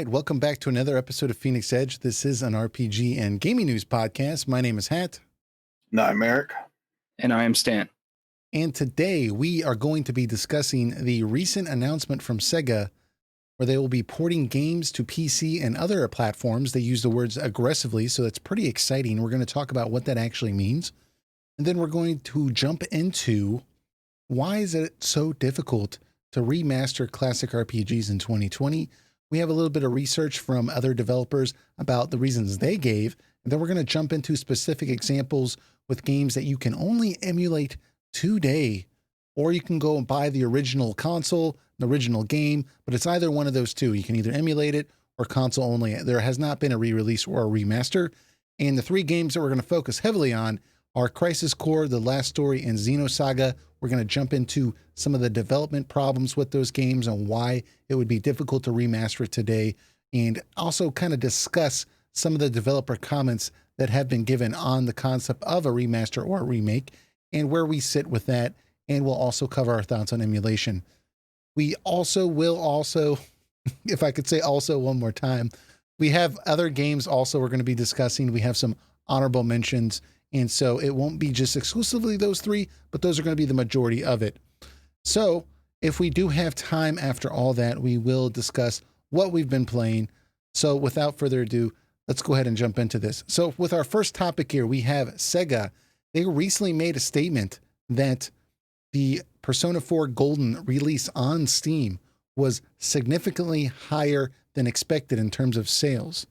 right, welcome back to another episode of Phoenix Edge. This is an RPG and gaming news podcast. My name is Hat. No, I'm Eric. And I am Stan. And today we are going to be discussing the recent announcement from SEGA where they will be porting games to PC and other platforms. They use the words aggressively, so that's pretty exciting. We're going to talk about what that actually means. And then we're going to jump into why is it so difficult to remaster classic RPGs in 2020. We have a little bit of research from other developers about the reasons they gave. And then we're going to jump into specific examples with games that you can only emulate today, or you can go and buy the original console, the original game, but it's either one of those two. You can either emulate it or console only. There has not been a re-release or a remaster. And the three games that we're going to focus heavily on are Crisis Core, The Last Story, and Xenosaga. We're going to jump into some of the development problems with those games and why it would be difficult to remaster it today, and also kind of discuss some of the developer comments that have been given on the concept of a remaster or a remake and where we sit with that. And we'll also cover our thoughts on emulation. We also will if I could say also one more time, we have other games also we're going to be discussing. We have some honorable mentions. And so it won't be just exclusively those three, but those are going to be the majority of it. So if we do have time after all that, we will discuss what we've been playing. So without further ado, let's go ahead and jump into this. So with our first topic here, we have SEGA. They recently made a statement that the Persona 4 Golden release on Steam was significantly higher than expected in terms of sales.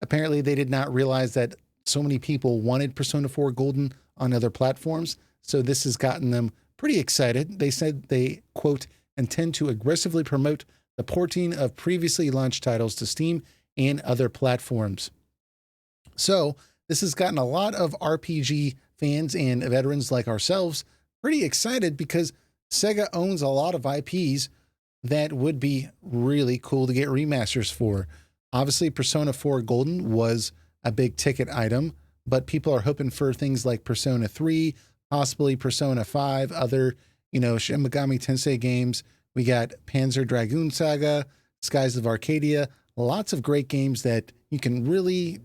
Apparently, they did not realize that so many people wanted Persona 4 Golden on other platforms, so this has gotten them pretty excited. They said they, quote, intend to aggressively promote the porting of previously launched titles to Steam and other platforms. So this has gotten a lot of RPG fans and veterans like ourselves pretty excited because SEGA owns a lot of IPs that would be really cool to get remasters for. Obviously, Persona 4 Golden was a big ticket item, but people are hoping for things like Persona 3, possibly Persona 5, other, Shin Megami Tensei games. We got Panzer Dragoon Saga, Skies of Arcadia, lots of great games that you can really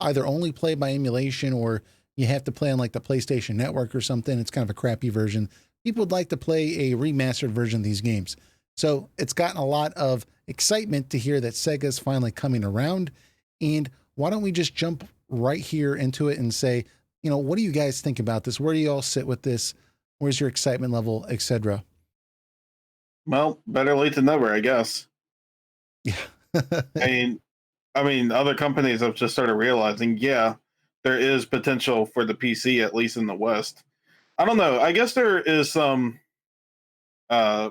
either only play by emulation or you have to play on like the PlayStation Network or something. It's kind of a crappy version. People would like to play a remastered version of these games. So it's gotten a lot of excitement to hear that Sega's finally coming around. And why don't we just jump right here into it and say, what do you guys think about this? Where do you all sit with this? Where's your excitement level, etc.? Well, better late than never, I guess. Yeah. I mean, other companies have just started realizing, yeah, there is potential for the PC, at least in the West. I don't know. I guess there is some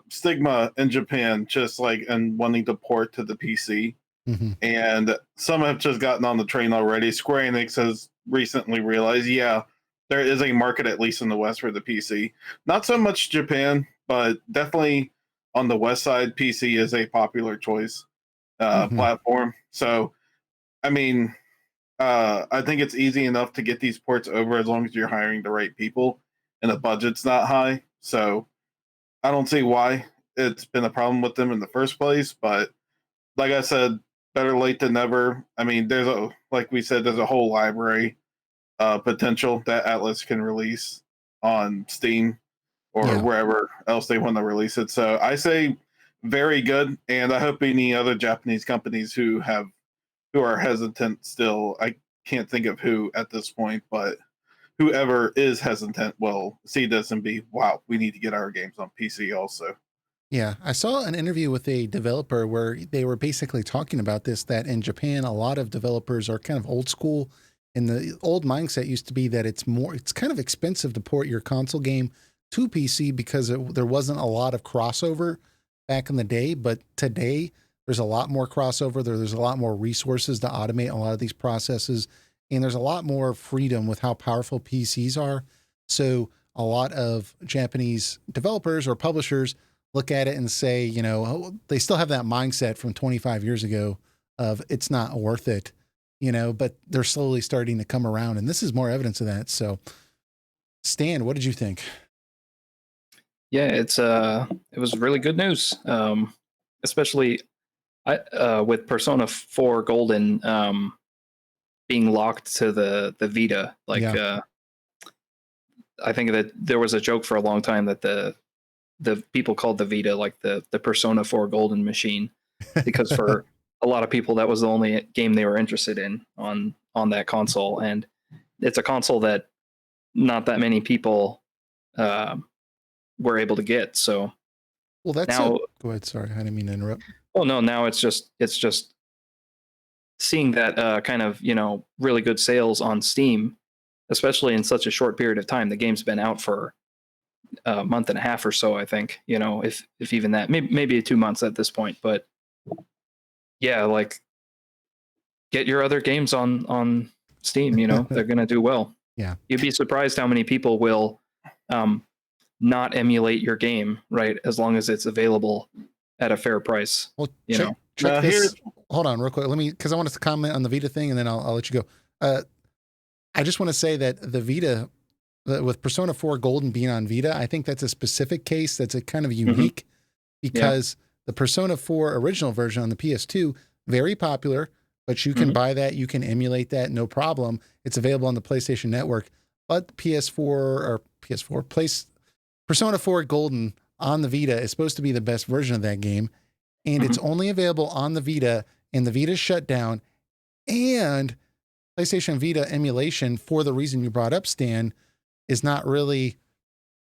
stigma in Japan, just like and wanting to port to the PC. Mm-hmm. And some have just gotten on the train already. Square Enix has recently realized, yeah, there is a market, at least in the West, for the PC. Not so much Japan, but definitely on the West side, PC is a popular choice platform. So, I mean, I think it's easy enough to get these ports over as long as you're hiring the right people and the budget's not high. So, I don't see why it's been a problem with them in the first place. But like I said, better late than never. I mean, there's a whole library potential that Atlas can release on Steam or wherever else they want to release it. So I say very good, and I hope any other Japanese companies who are hesitant still, I can't think of who at this point, but whoever is hesitant will see this and be, wow, we need to get our games on PC also. Yeah, I saw an interview with a developer where they were basically talking about this, that in Japan, a lot of developers are kind of old school. And the old mindset used to be that it's kind of expensive to port your console game to PC because there wasn't a lot of crossover back in the day. But today, there's a lot more crossover. There's a lot more resources to automate a lot of these processes. And there's a lot more freedom with how powerful PCs are. So a lot of Japanese developers or publishers look at it and say, they still have that mindset from 25 years ago of it's not worth it, but they're slowly starting to come around. And this is more evidence of that. So Stan, what did you think? Yeah, it was really good news. Especially With Persona 4 Golden being locked to the Vita, like I think that there was a joke for a long time that the people called the Vita like the Persona 4 Golden machine, because for a lot of people that was the only game they were interested in on that console, and it's a console that not that many people were able to get. So well, that's now, go ahead. Sorry, I didn't mean to interrupt. well, no, now it's just seeing that kind of, you know, really good sales on Steam, especially in such a short period of time. The game's been out for a month and a half or so, I think, you know, if even that, maybe 2 months at this point. But yeah, like, get your other games on Steam, you know, they're going to do well. Yeah. You'd be surprised how many people will not emulate your game, right? As long as it's available at a fair price. Well, check this. Hold on real quick. Let me, because I wanted to comment on the Vita thing, and then I'll let you go. I just want to say that the Vita, with Persona 4 Golden being on Vita, I think that's a specific case that's a kind of unique, because the Persona 4 original version on the PS2, very popular, but you can buy that, you can emulate that, no problem. It's available on the PlayStation Network. But Persona 4 Golden on the Vita is supposed to be the best version of that game, and it's only available on the Vita, and the Vita's shut down, and PlayStation Vita emulation, for the reason you brought up, Stan, is not really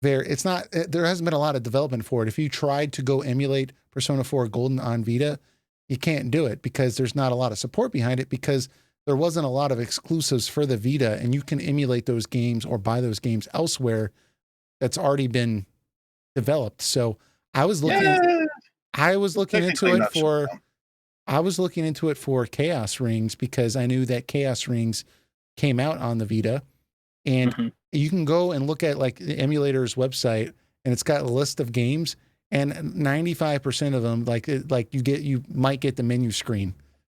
there hasn't been a lot of development for it. If you tried to go emulate Persona 4 Golden on Vita, you can't do it because there's not a lot of support behind it, because there wasn't a lot of exclusives for the Vita, and you can emulate those games or buy those games elsewhere that's already been developed. So I was looking into it for Chaos Rings, because I knew that Chaos Rings came out on the Vita, and you can go and look at like the emulator's website, and it's got a list of games, and 95% of them, you might get the menu screen.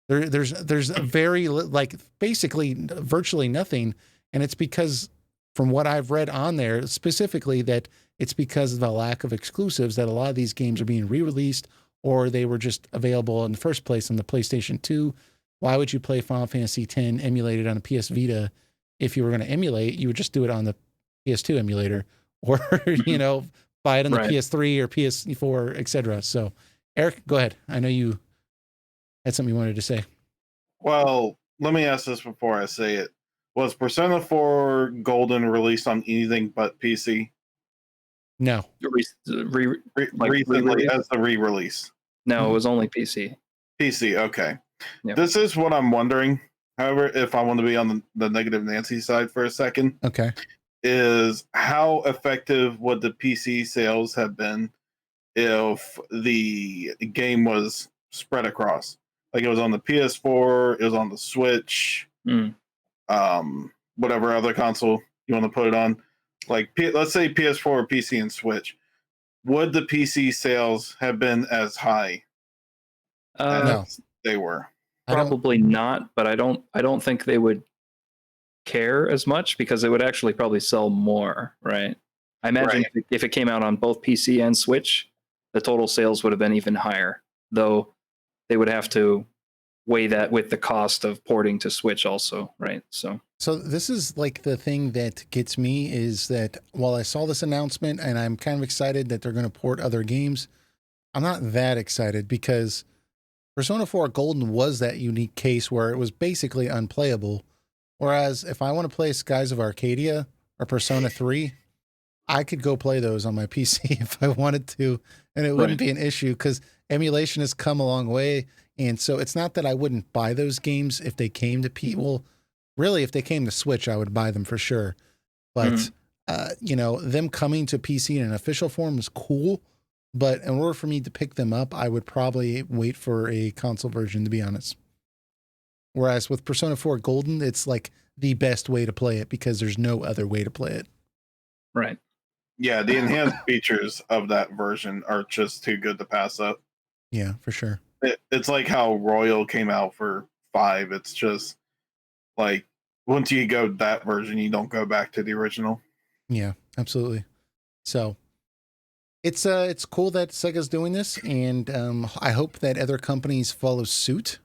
There's a very, like, basically virtually nothing, and it's because, from what I've read on there specifically, that it's because of the lack of exclusives that a lot of these games are being re-released, or they were just available in the first place on the PlayStation 2. Why would you play Final Fantasy X emulated on a PS Vita? If you were going to emulate, you would just do it on the PS2 emulator, or, you know, buy it on the PS3 or PS4, etc. So, Eric, go ahead. I know you had something you wanted to say. Well, let me ask this before I say it. Was Persona 4 Golden released on anything but PC? No. Recently as a re-release? No, it was only PC. PC, okay. Yep. This is what I'm wondering. However, if I want to be on the negative Nancy side for a second, okay, is how effective would the PC sales have been if the game was spread across? Like, it was on the PS4, it was on the Switch, whatever other console you want to put it on. Like, let's say PS4, PC, and Switch. Would the PC sales have been as high as they were? Probably not, but I don't think they would care as much, because it would actually probably sell more, right? I imagine if it came out on both PC and Switch, the total sales would have been even higher, though they would have to weigh that with the cost of porting to Switch also, right? So this is like the thing that gets me, is that while I saw this announcement and I'm kind of excited that they're going to port other games, I'm not that excited, because Persona 4 Golden was that unique case where it was basically unplayable. Whereas if I want to play Skies of Arcadia or Persona 3, I could go play those on my PC if I wanted to, and it wouldn't be an issue, because emulation has come a long way. And so it's not that I wouldn't buy those games if they came to people. Really, if they came to Switch, I would buy them for sure. But, you know, them coming to PC in an official form is cool. But in order for me to pick them up, I would probably wait for a console version, to be honest. Whereas with Persona 4 Golden, it's like the best way to play it, because there's no other way to play it. Right. Yeah, the enhanced features of that version are just too good to pass up. Yeah, for sure. It's like how Royal came out for 5. It's just like, once you go that version, you don't go back to the original. Yeah, absolutely. So It's cool that Sega's doing this, and I hope that other companies follow suit.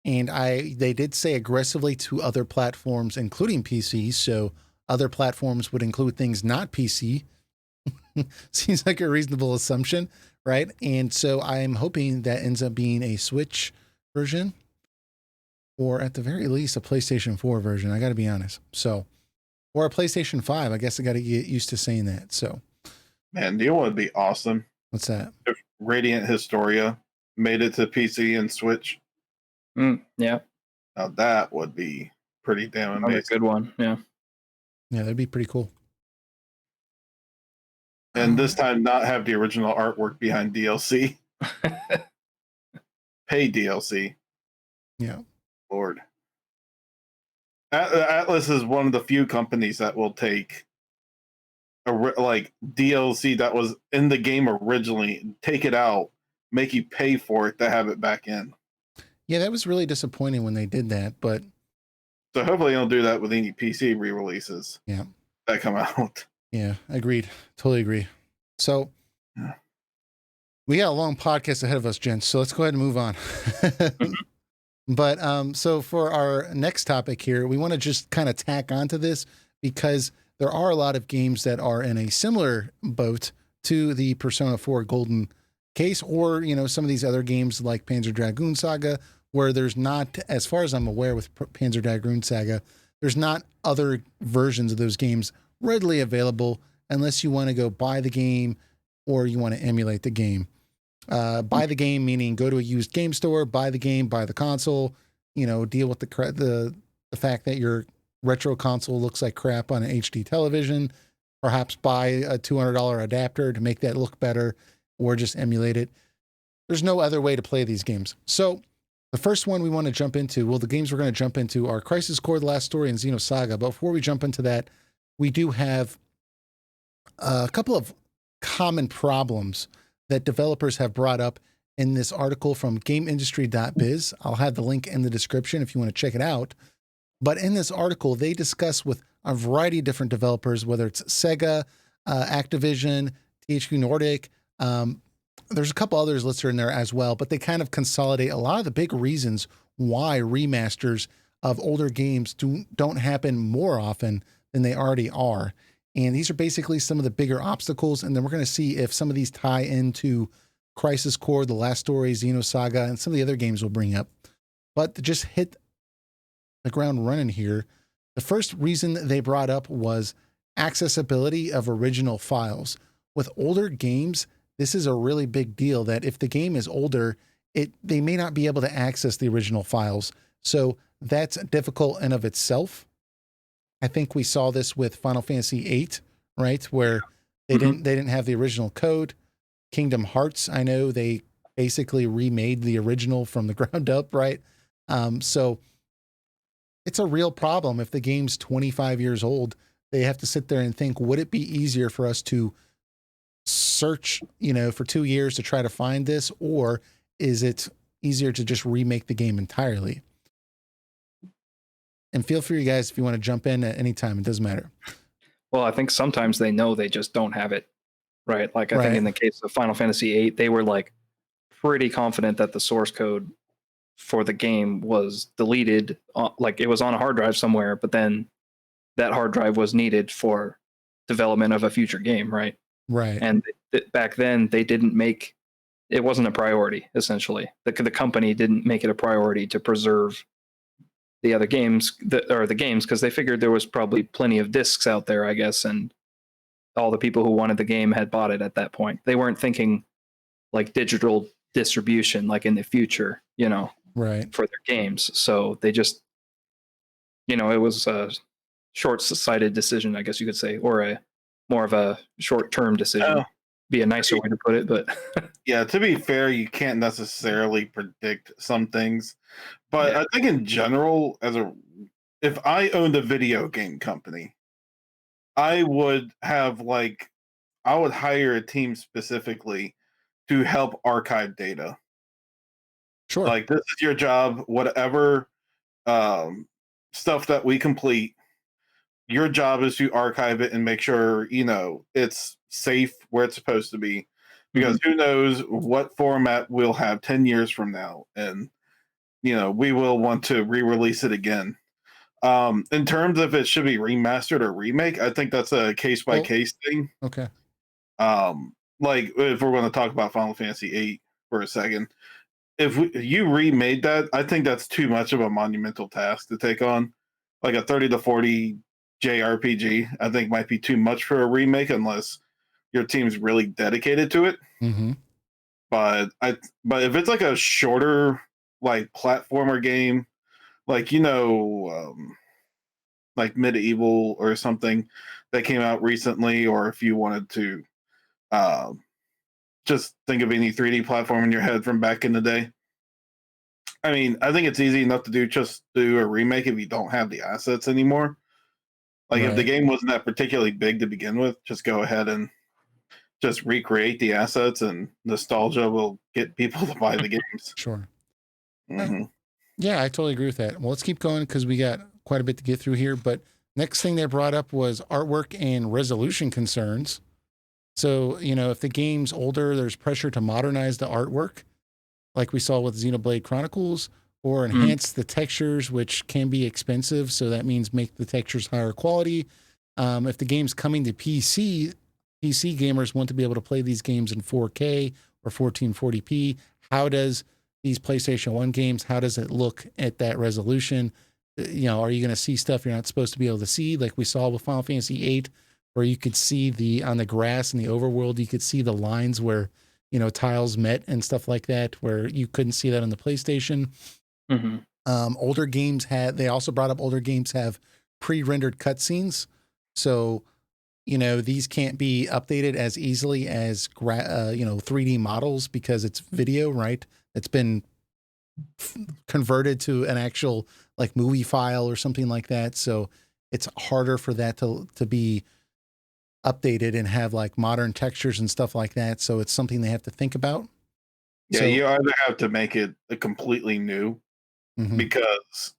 And they did say aggressively to other platforms, including PC. So other platforms would include things not PC. Seems like a reasonable assumption, right? And so I'm hoping that ends up being a Switch version, or at the very least a PlayStation 4 version. I got to be honest. So, or a PlayStation 5. I guess I got to get used to saying that. So, Man, you know what would be awesome? what's that? If Radiant Historia made it to PC and Switch. Yeah. Now that would be pretty damn Another amazing. good one. Yeah. Yeah, that'd be pretty cool. And this time not have the original artwork behind DLC. Pay DLC. Yeah. Lord. Atlas is one of the few companies that will take like DLC that was in the game originally, take it out, make you pay for it to have it back in. Yeah, that was really disappointing when they did that, but so hopefully they don't do that with any PC re-releases. Yeah. That come out. Yeah, agreed. Totally agree. So we got a long podcast ahead of us, gents. So let's go ahead and move on. But so for our next topic here, we want to just kind of tack onto this because there are a lot of games that are in a similar boat to the Persona 4 Golden case, or, you know, some of these other games like Panzer Dragoon Saga, where there's not, as far as I'm aware with Panzer Dragoon Saga, there's not other versions of those games readily available unless you want to go buy the game or you want to emulate the game. Buy the game, meaning go to a used game store, buy the game, buy the console, you know, deal with the fact that your retro console looks like crap on an HD television, perhaps buy a $200 adapter to make that look better, or just emulate it. There's no other way to play these games. So the first one we want to jump into, well, the games we're going to jump into are Crisis Core, The Last Story, and Xenosaga. But before we jump into that, we do have a couple of common problems that developers have brought up in this article from GameIndustry.biz. I'll have the link in the description if you want to check it out. But in this article, they discuss with a variety of different developers, whether it's Sega, Activision, THQ Nordic. There's a couple others listed in there as well, but they kind of consolidate a lot of the big reasons why remasters of older games don't happen more often than they already are. And these are basically some of the bigger obstacles. And then we're going to see if some of these tie into Crisis Core, The Last Story, Xenosaga, and some of the other games we'll bring up. But to just hit the ground running here, the first reason they brought up was accessibility of original files. With older games, this is a really big deal that if the game is older, they may not be able to access the original files. So that's difficult in of itself. I think we saw this with Final Fantasy VIII, right? Where they didn't have the original code. Kingdom Hearts, I know they basically remade the original from the ground up, right? So it's a real problem. If the game's 25 years old, they have to sit there and think, would it be easier for us to search, you know, for 2 years to try to find this? Or is it easier to just remake the game entirely? And feel free, guys, if you want to jump in at any time, it doesn't matter. Well, I think sometimes they know they just don't have it, right? Like I think in the case of Final Fantasy VIII, they were like pretty confident that the source code for the game was deleted, like it was on a hard drive somewhere, but then that hard drive was needed for development of a future game, right? Right. And back then they didn't make, it wasn't a priority, essentially. The company didn't make it a priority to preserve the other games, the games, because they figured there was probably plenty of discs out there, I guess, and all the people who wanted the game had bought it at that point. They weren't thinking like digital distribution, like in the future, you know, right, for their games. So they just, you know, it was a short-sighted decision, I guess you could say, or a more of a short-term decision. Be a nicer way to put it, but yeah, to be fair, you can't necessarily predict some things, but I think in general, if I owned a video game company, I would hire a team specifically to help archive data. Sure. Like, this is your job, whatever stuff that we complete, your job is to archive it and make sure, it's safe where it's supposed to be. Because who knows what format we'll have 10 years from now. And, we will want to re-release it again. In terms of it should be remastered or remake, I think that's a case by case thing. Okay. Like if we're going to talk about Final Fantasy VIII for a second, if you remade that, I think that's too much of a monumental task to take on. Like a 30 to 40 JRPG, I think might be too much for a remake unless your team's really dedicated to it. Mm-hmm. But if it's like a shorter like platformer game, like like Medieval or something that came out recently, or if you wanted to just think of any 3D platform in your head from back in the day. I mean, I think it's easy enough to do a remake if you don't have the assets anymore. Like if the game wasn't that particularly big to begin with, just go ahead and just recreate the assets, and nostalgia will get people to buy the games. Sure. Mm-hmm. Yeah, I totally agree with that. Well, let's keep going because we got quite a bit to get through here. But next thing they brought up was artwork and resolution concerns. So, if the game's older, there's pressure to modernize the artwork, like we saw with Xenoblade Chronicles, or enhance the textures, which can be expensive. So that means make the textures higher quality. If the game's coming to PC gamers want to be able to play these games in 4K or 1440p. How does these PlayStation 1 games, how does it look at that resolution? Are you going to see stuff you're not supposed to be able to see? Like we saw with Final Fantasy VIII, where you could see on the grass in the overworld, you could see the lines where, tiles met and stuff like that, where you couldn't see that on the PlayStation. Mm-hmm. Older games they also brought up older games have pre-rendered cutscenes. So, these can't be updated as easily as 3D models because it's video, right? It's been converted to an actual like movie file or something like that. So it's harder for that to be updated and have like modern textures and stuff like that. So it's something they have to think about. Yeah, you either have to make it a completely new because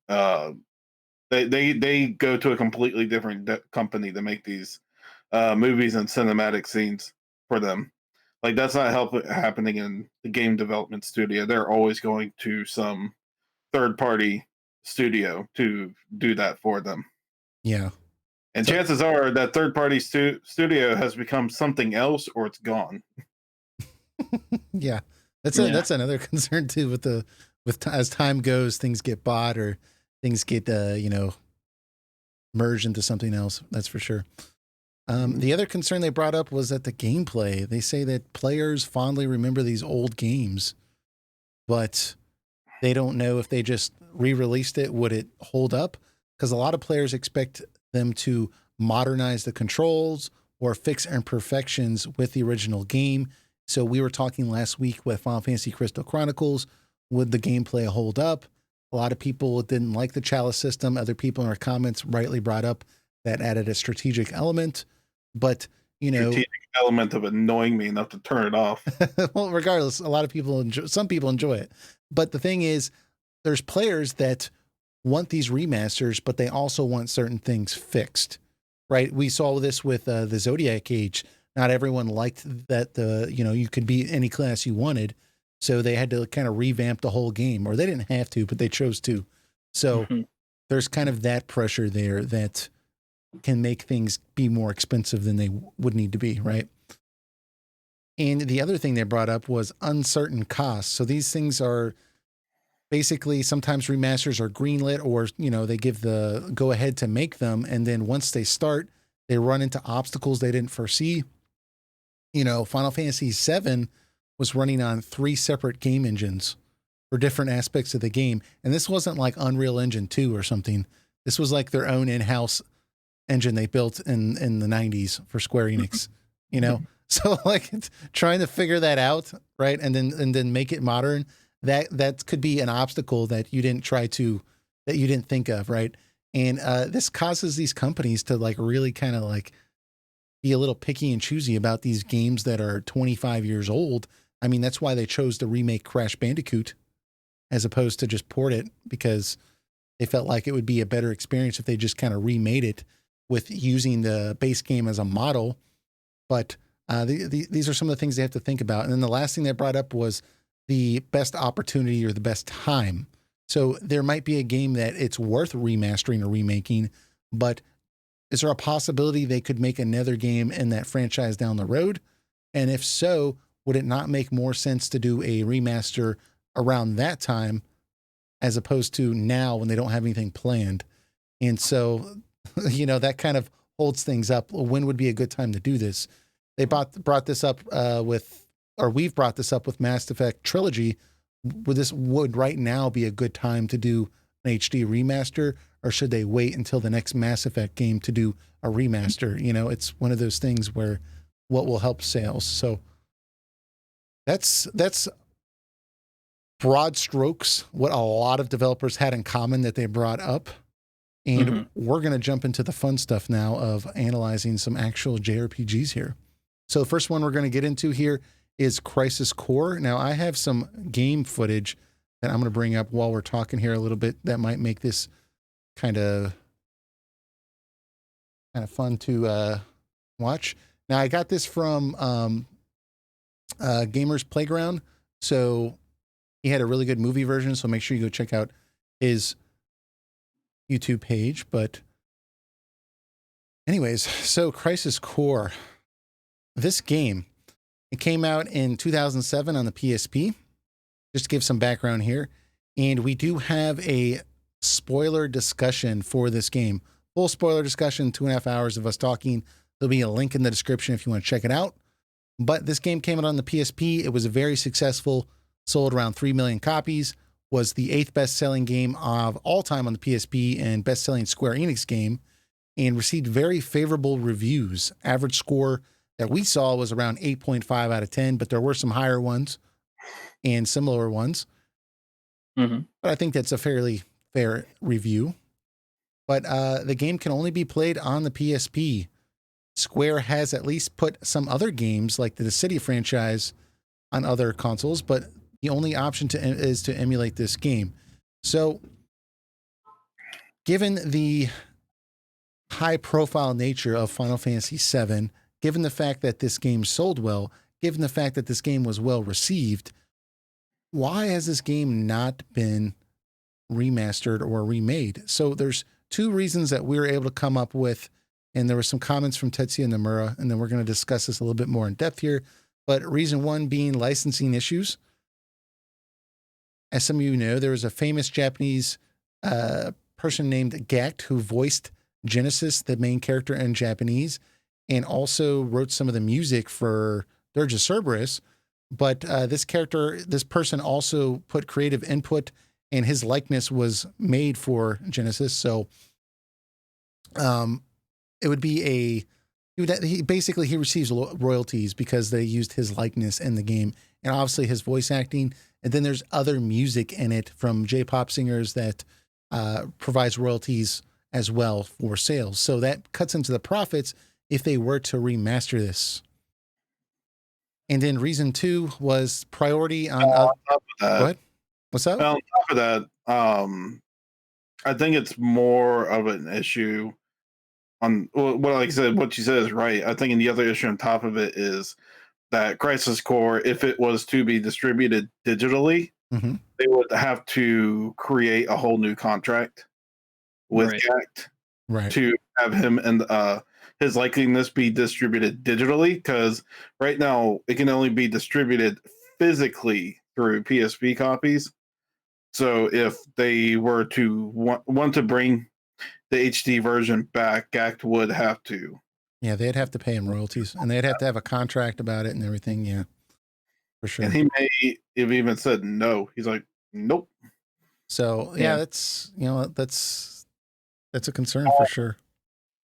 they go to a completely different company to make these movies and cinematic scenes for them. Like that's not happening in the game development studio. They're always going to some third party studio to do that for them. Yeah. And chances are that third party studio has become something else or it's gone. Yeah. That's another concern too as time goes, things get bought or things get merged into something else. That's for sure. The other concern they brought up was that the gameplay. They say that players fondly remember these old games, but they don't know if they just re-released it, would it hold up? Because a lot of players expect them to modernize the controls or fix imperfections with the original game. So we were talking last week with Final Fantasy Crystal Chronicles. Would the gameplay hold up? A lot of people didn't like the chalice system. Other people in our comments rightly brought up that added a strategic element. But, strategic element of annoying me enough to turn it off. Well, regardless, some people enjoy it. But the thing is, there's players that want these remasters, but they also want certain things fixed, right? We saw this with the Zodiac Age. Not everyone liked that you could be any class you wanted. So they had to kind of revamp the whole game, or they didn't have to, but they chose to. So there's kind of that pressure there that can make things be more expensive than they would need to be, right? And the other thing they brought up was uncertain costs. So these things are basically sometimes remasters are greenlit or, they give the go ahead to make them. And then once they start, they run into obstacles they didn't foresee. Final Fantasy VII was running on 3 separate game engines for different aspects of the game. And this wasn't like Unreal Engine 2 or something. This was like their own in-house engine they built in the 90s for Square Enix, So like trying to figure that out, right? And then make it modern, that could be an obstacle that you didn't think of, right? And this causes these companies to like really kind of like be a little picky and choosy about these games that are 25 years old. I mean, that's why they chose to remake Crash Bandicoot as opposed to just port it, because they felt like it would be a better experience if they just kind of remade it. with using the base game as a model. But these are some of the things they have to think about. And then the last thing they brought up was the best opportunity or the best time. So there might be a game that it's worth remastering or remaking, but is there a possibility they could make another game in that franchise down the road? And if so, would it not make more sense to do a remaster around that time as opposed to now when they don't have anything planned? And so, that kind of holds things up. When would be a good time to do this? They brought this up we've brought this up with Mass Effect Trilogy. Would right now be a good time to do an HD remaster, or should they wait until the next Mass Effect game to do a remaster? It's one of those things where what will help sales. So that's broad strokes what a lot of developers had in common that they brought up. And we're going to jump into the fun stuff now of analyzing some actual JRPGs here. So the first one we're going to get into here is Crisis Core. Now, I have some game footage that I'm going to bring up while we're talking here a little bit that might make this kind of fun to watch. Now, I got this from Gamers Playground. So he had a really good movie version, so make sure you go check out his YouTube page. But anyways, so Crisis Core, this game, it came out in 2007 on the PSP. Just to give some background here. And we do have a spoiler discussion for this game. Full spoiler discussion, 2.5 hours of us talking. There'll be a link in the description if you want to check it out. But this game came out on the PSP. It was very successful, sold around 3 million copies, was the 8th best-selling game of all time on the PSP and best-selling Square Enix game, and received very favorable reviews. Average score that we saw was around 8.5 out of 10, but there were some higher ones and similar ones. But I think that's a fairly fair review. But the game can only be played on the PSP. Square has at least put some other games like the City franchise on other consoles, but the only option is to emulate this game. So given the high profile nature of Final Fantasy VII, given the fact that this game sold well, given the fact that this game was well received, why has this game not been remastered or remade? So there's two reasons that we were able to come up with, and there were some comments from Tetsuya Nomura, and then we're going to discuss this a little bit more in depth here. But reason one being licensing issues. As some of you know, there was a famous Japanese person named Gact who voiced Genesis, the main character in Japanese, and also wrote some of the music for Dirge of Cerberus. But this person also put creative input, and his likeness was made for Genesis. So it would be he receives royalties because they used his likeness in the game, and obviously his voice acting. And then there's other music in it from J-pop singers that provides royalties as well for sales. So that cuts into the profits if they were to remaster this. And then reason two was priority on top of that, what? What's up? Well, on top of that, I think it's more of an issue on like I said, what you said is right. I think the other issue on top of it is that Crisis Core, if it was to be distributed digitally, they would have to create a whole new contract with Gact to have him and his likeliness be distributed digitally, because right now it can only be distributed physically through PSP copies. So if they were to want to bring the HD version back, Gact would have to. Yeah, they'd have to pay him royalties, and they'd have to have a contract about it and everything. Yeah, for sure. And he may have even said no. He's like, nope. So yeah, that's a concern for sure.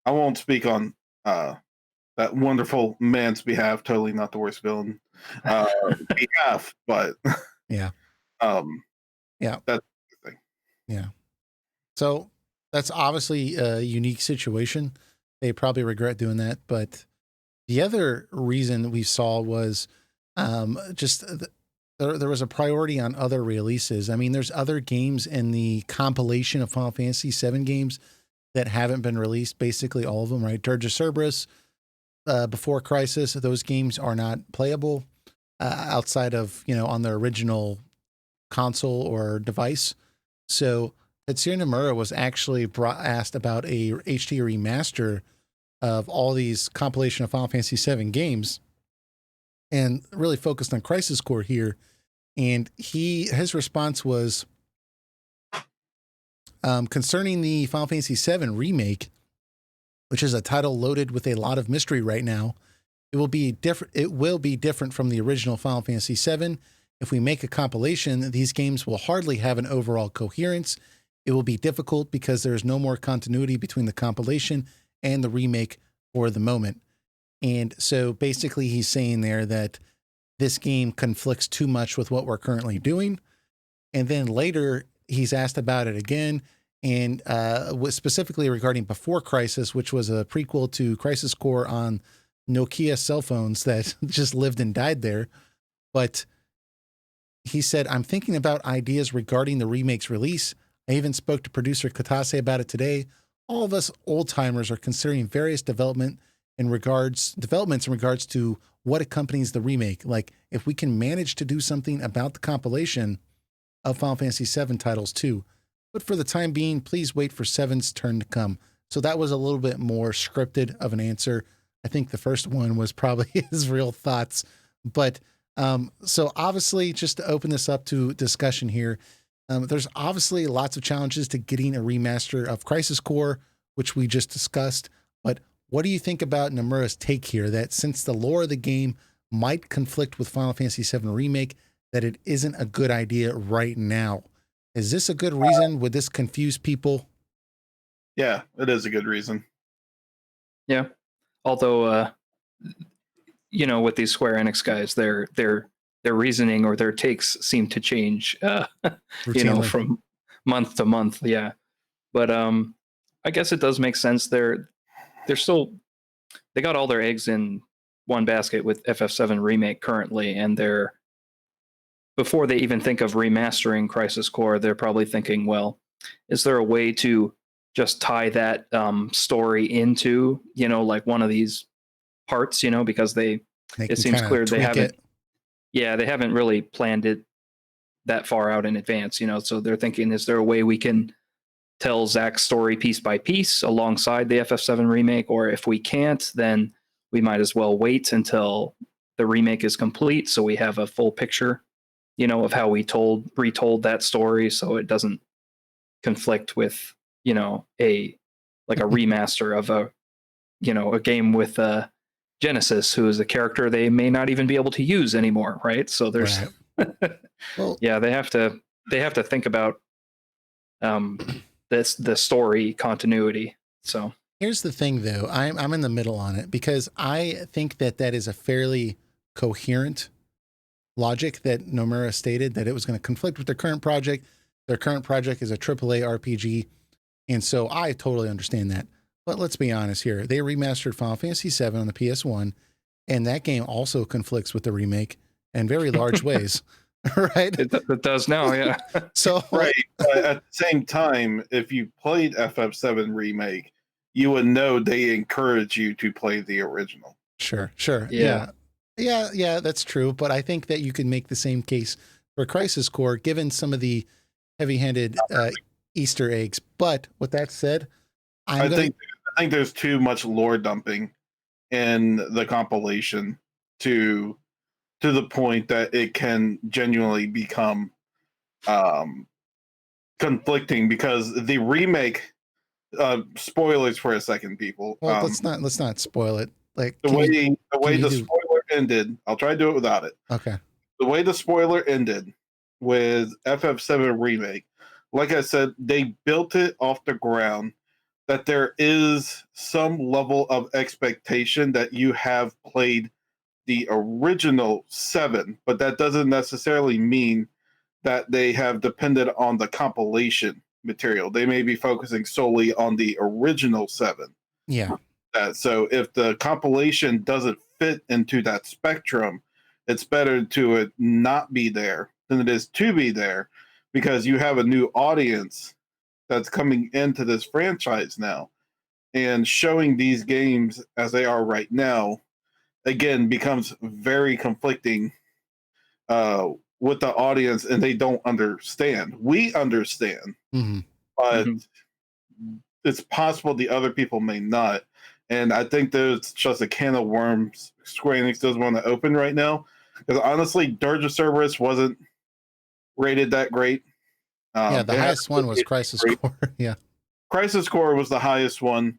I won't speak on that wonderful man's behalf. Totally not the worst villain behalf, but yeah, that's the thing. Yeah. So that's obviously a unique situation. They probably regret doing that. But the other reason we saw was there was a priority on other releases. I mean, there's other games in the compilation of Final Fantasy VII games that haven't been released. Basically, all of them, right? Dirge of Cerberus, Before Crisis, those games are not playable outside of, on the original console or device. So Tetsuya Nomura was actually asked about a HD remaster of all these compilation of Final Fantasy VII games, and really focused on Crisis Core here. And his response was, concerning the Final Fantasy VII remake, which is a title loaded with a lot of mystery right now, it will be different. It will be different from the original Final Fantasy VII. If we make a compilation, these games will hardly have an overall coherence. It will be difficult because there is no more continuity between the compilation and the remake for the moment. And so basically he's saying there that this game conflicts too much with what we're currently doing. And then later he's asked about it again, and specifically regarding Before Crisis, which was a prequel to Crisis Core on Nokia cell phones that just lived and died there. But he said, I'm thinking about ideas regarding the remake's release. I even spoke to producer Katase about it today. All of us old timers are considering various developments in regards to what accompanies the remake. Like if we can manage to do something about the compilation of Final Fantasy VII titles too. But for the time being, please wait for 7's turn to come. So that was a little bit more scripted of an answer. I think the first one was probably his real thoughts. But so obviously, just to open this up to discussion here, there's obviously lots of challenges to getting a remaster of Crisis Core, which we just discussed. But what do you think about Nomura's take here, that since the lore of the game might conflict with Final Fantasy VII Remake, that it isn't a good idea right now? Is this a good reason? Would this confuse people? Yeah, it is a good reason. Yeah. Although, with these Square Enix guys, their reasoning or their takes seem to change, Routinely. from month to month. Yeah. But I guess it does make sense. They got all their eggs in one basket with FF7 Remake currently, and before they even think of remastering Crisis Core, they're probably thinking, well, is there a way to just tie that story into, like one of these parts, because it seems clear they haven't, they haven't really planned it that far out in advance, so they're thinking, is there a way we can tell Zack's story piece by piece alongside the FF7 remake? Or if we can't, then we might as well wait until the remake is complete so we have a full picture, of how we retold that story, so it doesn't conflict with, a remaster of a game with Genesis, who is a character they may not even be able to use anymore, right? So there's well, they have to think about the story continuity. So here's the thing, though. I'm in the middle on it, because I think that is a fairly coherent logic that Nomura stated, that it was going to conflict with their current project. Their current project is a AAA RPG, and so I totally understand that. But let's be honest here. They remastered Final Fantasy VII on the PS1, and that game also conflicts with the remake in very large ways, right? It does now, yeah. So right. But at the same time, if you played FF7 Remake, you would know they encourage you to play the original. Sure. Yeah, that's true. But I think that you can make the same case for Crisis Core, given some of the heavy-handed Easter eggs. But with that said, I think there's too much lore dumping in the compilation to the point that it can genuinely become conflicting, because the remake, spoilers for a second, people. Well, let's not spoil it. Like the way the spoiler ended, I'll try to do it without it. Okay. The way the spoiler ended with FF7 Remake, like I said, they built it off the ground that there is some level of expectation that you have played the original 7, but that doesn't necessarily mean that they have depended on the compilation material. They may be focusing solely on the original 7. Yeah. So if the compilation doesn't fit into that spectrum, it's better to it not be there than it is to be there, because you have a new audience that's coming into this franchise now, and showing these games as they are right now again becomes very conflicting with the audience, and they don't understand. We understand, Mm-hmm. but Mhm. it's possible the other people may not. And I think there's just a can of worms Square Enix doesn't want to open right now. Because honestly, Dirge of Cerberus wasn't rated that great. Yeah, the It had highest one was Crisis great. Core. Yeah. Crisis Core was the highest one,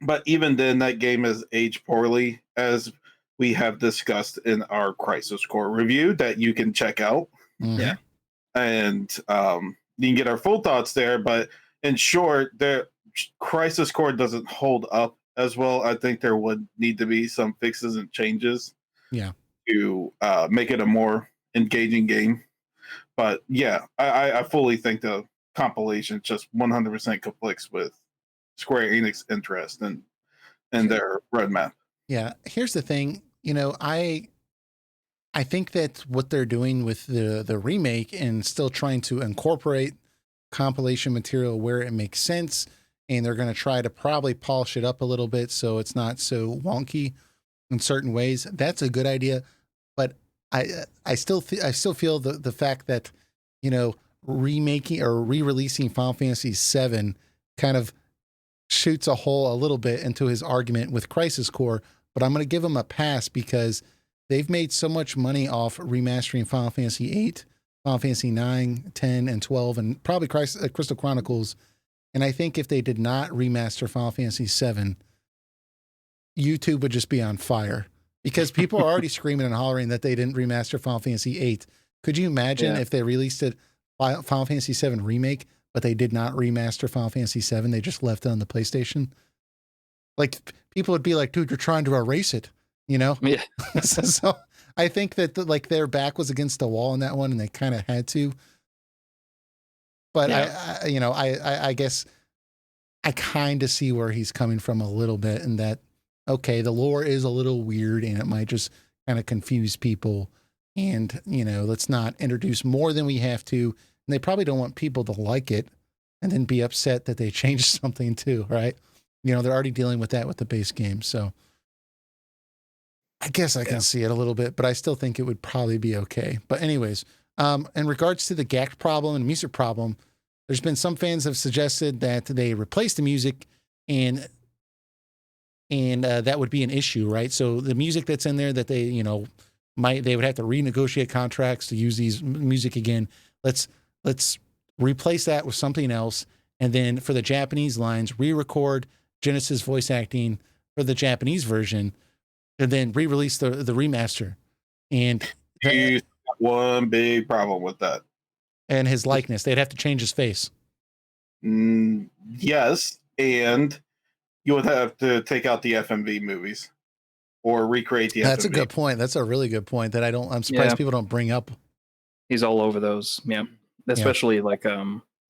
but even then, that game has aged poorly, as we have discussed in our Crisis Core review that you can check out. Mhm. Yeah. And you can get our full thoughts there. But in short, the Crisis Core doesn't hold up as well. I think there would need to be some fixes and changes Yeah. to make it a more engaging game. But yeah, I fully think the compilation just 100% conflicts with Square Enix interest and their roadmap. Yeah. Here's the thing, I think that what they're doing with the remake and still trying to incorporate compilation material where it makes sense, and they're going to try to probably polish it up a little bit so it's not so wonky in certain ways. That's a good idea, but I still feel the fact that remaking or re-releasing Final Fantasy VII kind of shoots a hole a little bit into his argument with Crisis Core. But I'm going to give him a pass because they've made so much money off remastering Final Fantasy VIII, Final Fantasy 9, 10, and 12, and probably Crystal Chronicles. And I think if they did not remaster Final Fantasy VII, YouTube would just be on fire because people are already screaming and hollering that they didn't remaster Final Fantasy VIII. Could you imagine if they released it Final Fantasy VII Remake, but they did not remaster Final Fantasy VII? They just left it on the PlayStation. Like, people would be like, dude, you're trying to erase it, Yeah. so I think that their back was against the wall in that one, and they kind of had to. But Yeah. I guess I kind of see where he's coming from a little bit, and that, okay, the lore is a little weird and it might just kind of confuse people. And, let's not introduce more than we have to. And they probably don't want people to like it and then be upset that they changed something too, right? They're already dealing with that with the base game. So I guess I can see it a little bit, but I still think it would probably be okay. But anyways, in regards to the GAC problem and music problem, there's been some fans have suggested that they replace the music and that would be an issue, right? So the music that's in there that they, they would have to renegotiate contracts to use these music again. Let's replace that with something else. And then for the Japanese lines, re-record Genesis voice acting for the Japanese version, and then re-release the remaster. And He's got one big problem with that. And his likeness. They'd have to change his face. Yes, and you would have to take out the FMV movies or recreate the That's FMV. a good point. That's a really good point that I'm surprised people don't bring up. He's all over those. Yeah. Especially like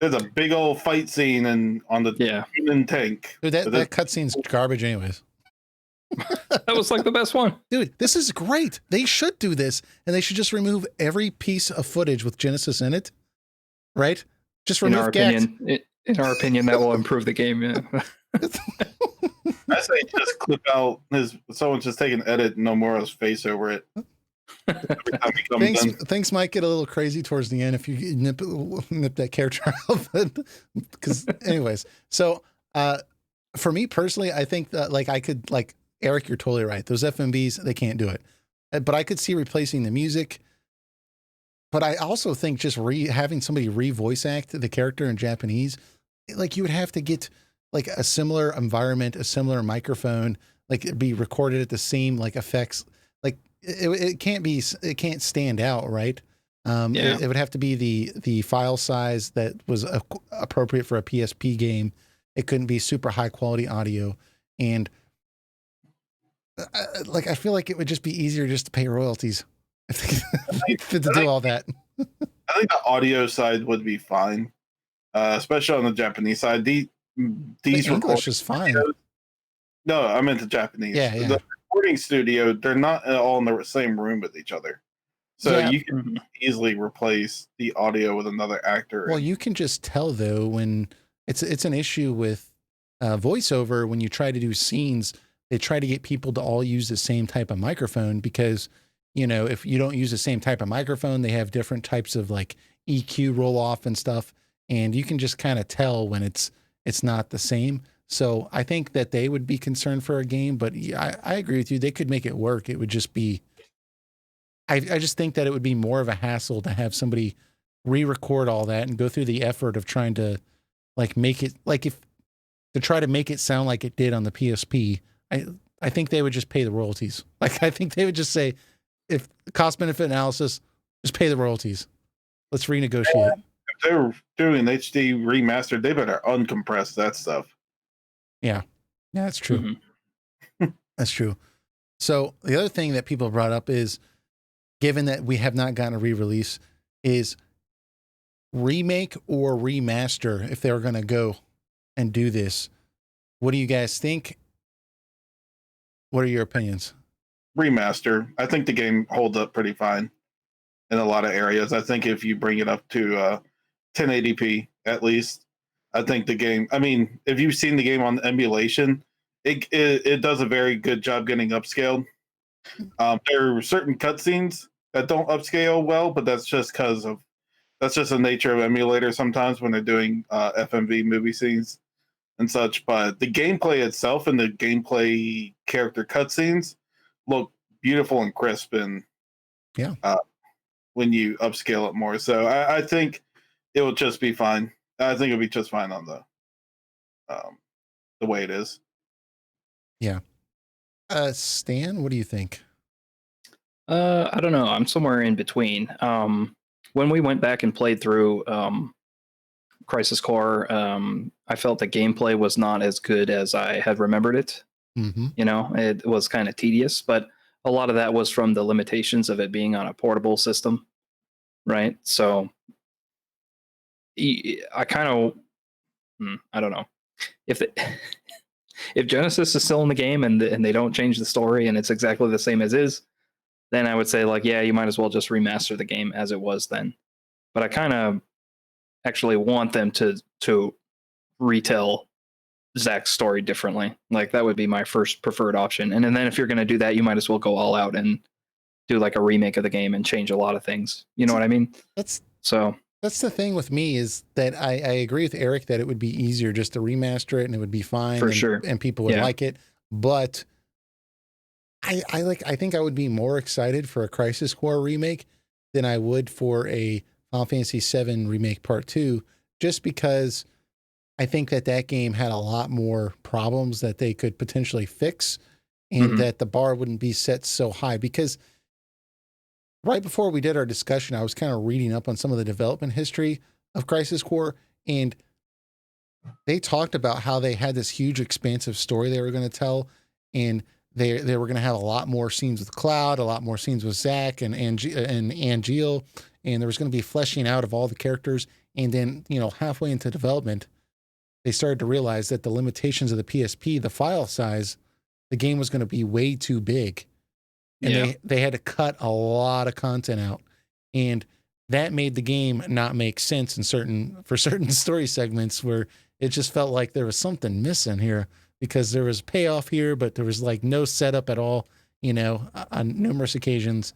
there's a big old fight scene on the human tank. Dude, that cutscene's garbage anyways. That was like the best one. Dude, this is great. They should do this, and they should just remove every piece of footage with Genesis in it. Right? Just remove in our opinion, that will improve the game. Yeah. I say just clip out someone just take an edit, Nomura's face over it. Things might get a little crazy towards the end if you nip that character out. Because, anyways, so for me personally, I think that I could Eric, you're totally right. Those FMVs, they can't do it, but I could see replacing the music. But I also think just having somebody re-voice act the character in Japanese, you would have to get a similar environment, a similar microphone, it'd be recorded at the same effects. It can't stand out, right? It would have to be the file size that was appropriate for a PSP game. It couldn't be super high quality audio, and I feel like it would just be easier just to pay royalties to do all that. I think the audio side would be fine, especially on the Japanese side. These English is fine. No, I meant the Japanese. Yeah. The recording studio, they're not all in the same room with each other. So Yeah. you can easily replace the audio with another actor. Well, you can just tell though when it's an issue with voiceover when you try to do scenes. They try to get people to all use the same type of microphone because, you know, if you don't use the same type of microphone, they have different types of like EQ roll off and stuff, and you can just kind of tell when it's not the same. So I think that they would be concerned for a game, but I agree with you. They could make it work. It would just be, I just think that it would be more of a hassle to have somebody re-record all that and go through the effort of trying to like make it like if to try to make it sound like it did on the PSP. I think they would just pay the royalties. Like I think they would just say, if cost benefit analysis, just pay the royalties. Let's renegotiate. If they were doing an HD remaster, they better uncompress that stuff. Yeah, that's true. That's true. So the other thing that people brought up is, given that we have not gotten a re-release, is remake or remaster. If they were going to go and do this, what do you guys think? What are your opinions? Remaster. I think the game holds up pretty fine in a lot of areas. I think if you bring it up to 1080p at least, I think the game. I mean, if you've seen the game on emulation, it does a very good job getting upscaled. There are certain cutscenes that don't upscale well, but that's just the nature of emulators sometimes when they're doing FMV movie scenes and such. But the gameplay itself and the gameplay character cutscenes look beautiful and crisp, and when you upscale it more. So I think it will just be fine. I think it'll be just fine on the way it is. Yeah. Stan, what do you think? I don't know. I'm somewhere in between. When we went back and played through Crisis Core, I felt the gameplay was not as good as I had remembered it. You know, it was kind of tedious, but a lot of that was from the limitations of it being on a portable system, right? So I kind of, I don't know if if Genesis is still in the game and they don't change the story and it's exactly the same as is, then I would say like, yeah, you might as well just remaster the game as it was then. But I kind of actually want them to retell Zack's story differently. Like that would be my first preferred option. And then if you're going to do that, you might as well go all out and do like a remake of the game and change a lot of things. You know what I mean? That's the thing with me is that I agree with Eric that it would be easier just to remaster it and it would be fine for sure, and people would like it. But I think I would be more excited for a Crisis Core remake than I would for a Final Fantasy VII Remake Part 2, just because I think that game had a lot more problems that they could potentially fix, and that the bar wouldn't be set so high. Because right before we did our discussion, I was kind of reading up on some of the development history of Crisis Core, and they talked about how they had this huge expansive story they were going to tell, and they were going to have a lot more scenes with Cloud, a lot more scenes with Zack and Angeal, and there was going to be fleshing out of all the characters. And then, you know, halfway into development, they started to realize that the limitations of the PSP, the file size, the game was going to be way too big. And they had to cut a lot of content out. And that made the game not make sense for certain story segments where it just felt like there was something missing here, because there was payoff here, but there was like no setup at all, you know, on numerous occasions.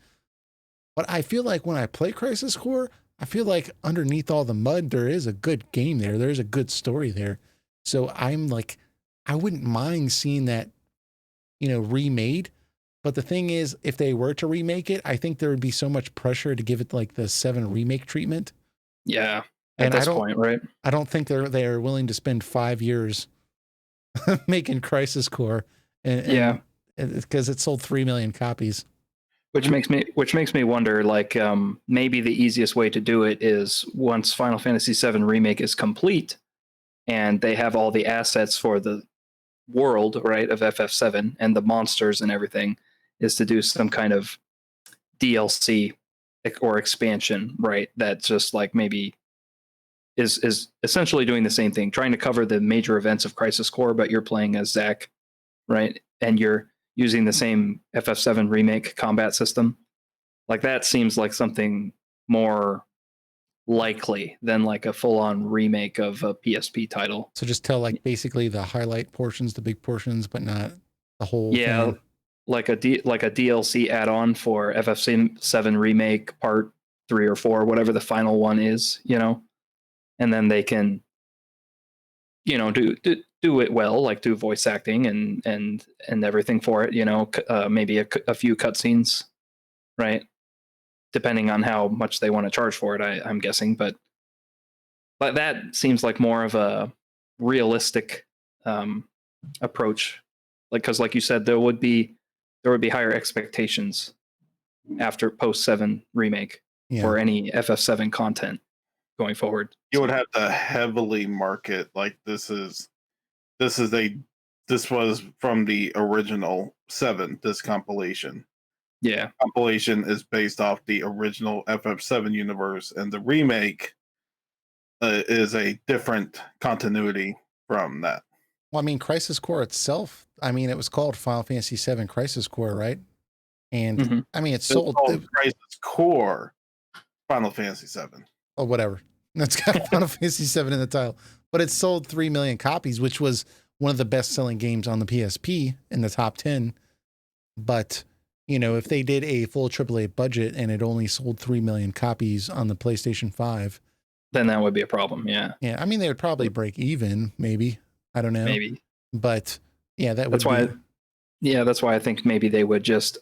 But I feel like when I play Crisis Core, I feel like underneath all the mud, there is a good game there. There's a good story there. So I'm like, I wouldn't mind seeing that, you know, remade. But the thing is, if they were to remake it, I think there would be so much pressure to give it like the 7 remake treatment. Yeah. At this point, right? I don't think they're willing to spend 5 years making Crisis Core. And because it sold 3 million copies. Which makes me wonder, like, maybe the easiest way to do it is once Final Fantasy VII Remake is complete and they have all the assets for the world, right, of FF7 and the monsters and everything, is to do some kind of DLC or expansion, right, that just like maybe is essentially doing the same thing, trying to cover the major events of Crisis Core, but you're playing as Zack, right, and you're using the same FF7 Remake combat system. Like that seems like something more likely than like a full-on remake of a PSP title. So just tell like basically the highlight portions, the big portions, but not the whole Yeah, thing. like a DLC add-on for FF7 remake part 3 or 4, whatever the final one is, you know. And then they can, you know, do it well, like do voice acting and everything for it, you know, maybe a few cutscenes, right? Depending on how much they want to charge for it, I'm guessing, but that seems like more of a realistic approach, like because like you said, there would be higher expectations after post 7 remake for any FF7 content going forward. You would have to heavily market like this was from the original 7, this compilation. Yeah. Compilation is based off the original FF7 universe, and the remake is a different continuity from that. Well, I mean, Crisis Core itself, I mean, it was called Final Fantasy VII Crisis Core, right? And I mean, it's sold Crisis Core Final Fantasy VII. Oh, whatever. That's got Final Fantasy VII in the title, but it sold 3 million copies, which was one of the best-selling games on the PSP in the top 10. But you know, if they did a full AAA budget and it only sold 3 million copies on the PlayStation 5, then that would be a problem. Yeah. Yeah. I mean, they would probably break even, maybe. I don't know. Maybe. But yeah, that's why I think maybe they would just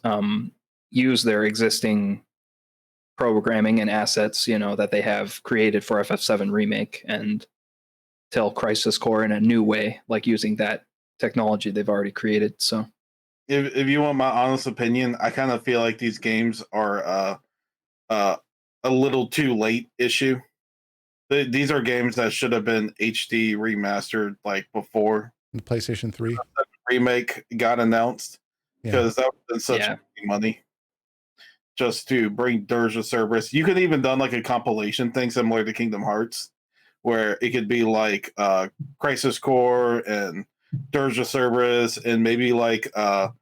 use their existing programming and assets, you know, that they have created for FF7 remake and tell Crisis Core in a new way, like using that technology they've already created. So if you want my honest opinion, I kind of feel like these games are a little too late issue. These are games that should have been HD remastered like before the PlayStation 3 remake got announced, because that would have been such money just to bring Dirge of Cerberus. You could even done like a compilation thing similar to Kingdom Hearts, where it could be like Crisis Core and Dirge of Cerberus, and maybe like a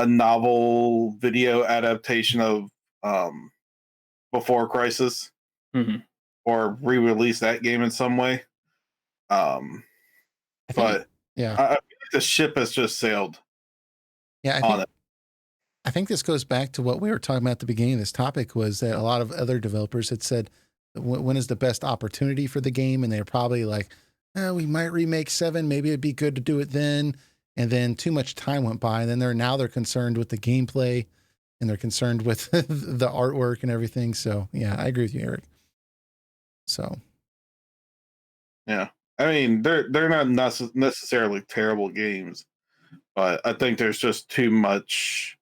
novel video adaptation of Before Crisis, or re-release that game in some way. But I think the ship has just sailed. Yeah, I think this goes back to what we were talking about at the beginning of this topic, was that a lot of other developers had said, when is the best opportunity for the game? And they're probably like, we might remake 7. Maybe it'd be good to do it then. And then too much time went by. And then they're concerned with the gameplay, and they're concerned with the artwork and everything. So yeah, I agree with you, Eric. So. Yeah. I mean, they're not necessarily terrible games, but I think there's just too much.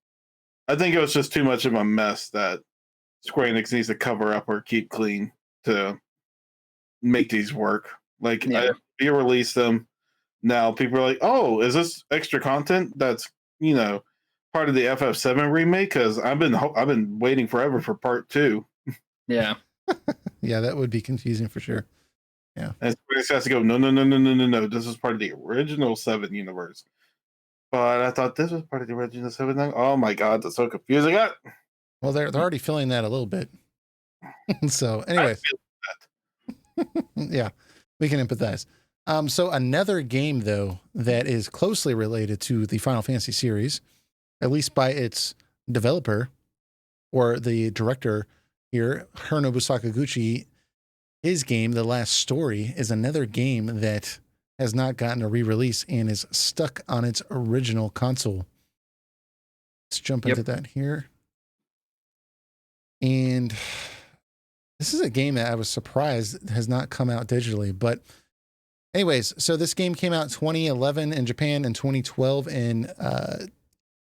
I think it was just too much of a mess that Square Enix needs to cover up or keep clean to make these work. Like, if you release them now, people are like, "Oh, is this extra content that's, you know, part of the FF7 remake?" Because I've been waiting forever for part 2. Yeah. Yeah, that would be confusing for sure. Yeah. And Square Enix has to go, no. This is part of the original 7 universe. But I thought this was part of the original 7. Oh my god, that's so confusing. Well, they're already feeling that a little bit. So, anyways. Yeah, we can empathize. So another game, though, that is closely related to the Final Fantasy series, at least by its developer or the director here, Hironobu Sakaguchi, his game, The Last Story, is another game that has not gotten a re-release and is stuck on its original console. Let's jump into that here. And this is a game that I was surprised has not come out digitally. But anyways, so this game came out 2011 in Japan and 2012 in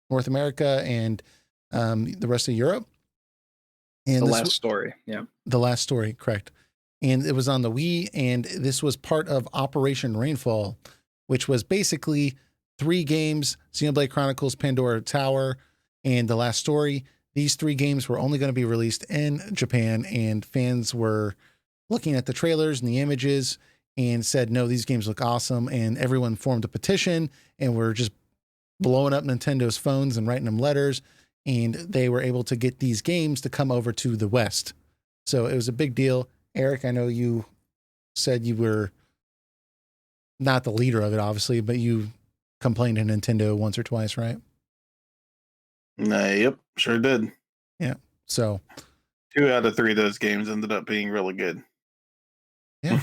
North America and the rest of Europe. And The Last Story, yeah. The Last Story, correct. And it was on the Wii, and this was part of Operation Rainfall, which was basically 3 games: Xenoblade Chronicles, Pandora Tower, and The Last Story. These 3 games were only going to be released in Japan, and fans were looking at the trailers and the images and said, no, these games look awesome. And everyone formed a petition, and were just blowing up Nintendo's phones and writing them letters and they were able to get these games to come over to the West. So it was a big deal. Eric, I know you said you were not the leader of it, obviously, but you complained to Nintendo once or twice, right? Yep, sure did. Yeah. So 2 out of 3 of those games ended up being really good. yeah.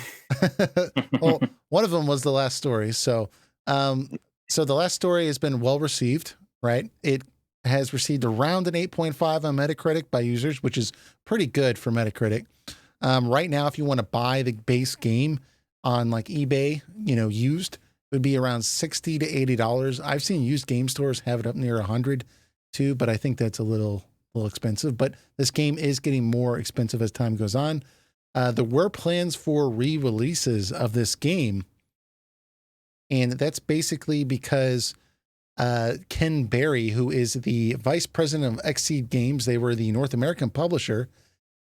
Well, one of them was The Last Story. So, so The Last Story has been well received, right? It has received around an 8.5 on Metacritic by users, which is pretty good for Metacritic. Right now, if you want to buy the base game on like eBay, used, it would be around $60 to $80. I've seen used game stores have it up near 100 too, but I think that's a little expensive. But this game is getting more expensive as time goes on. There were plans for re-releases of this game, and that's basically because Ken Berry, who is the vice president of Xseed Games, they were the North American publisher.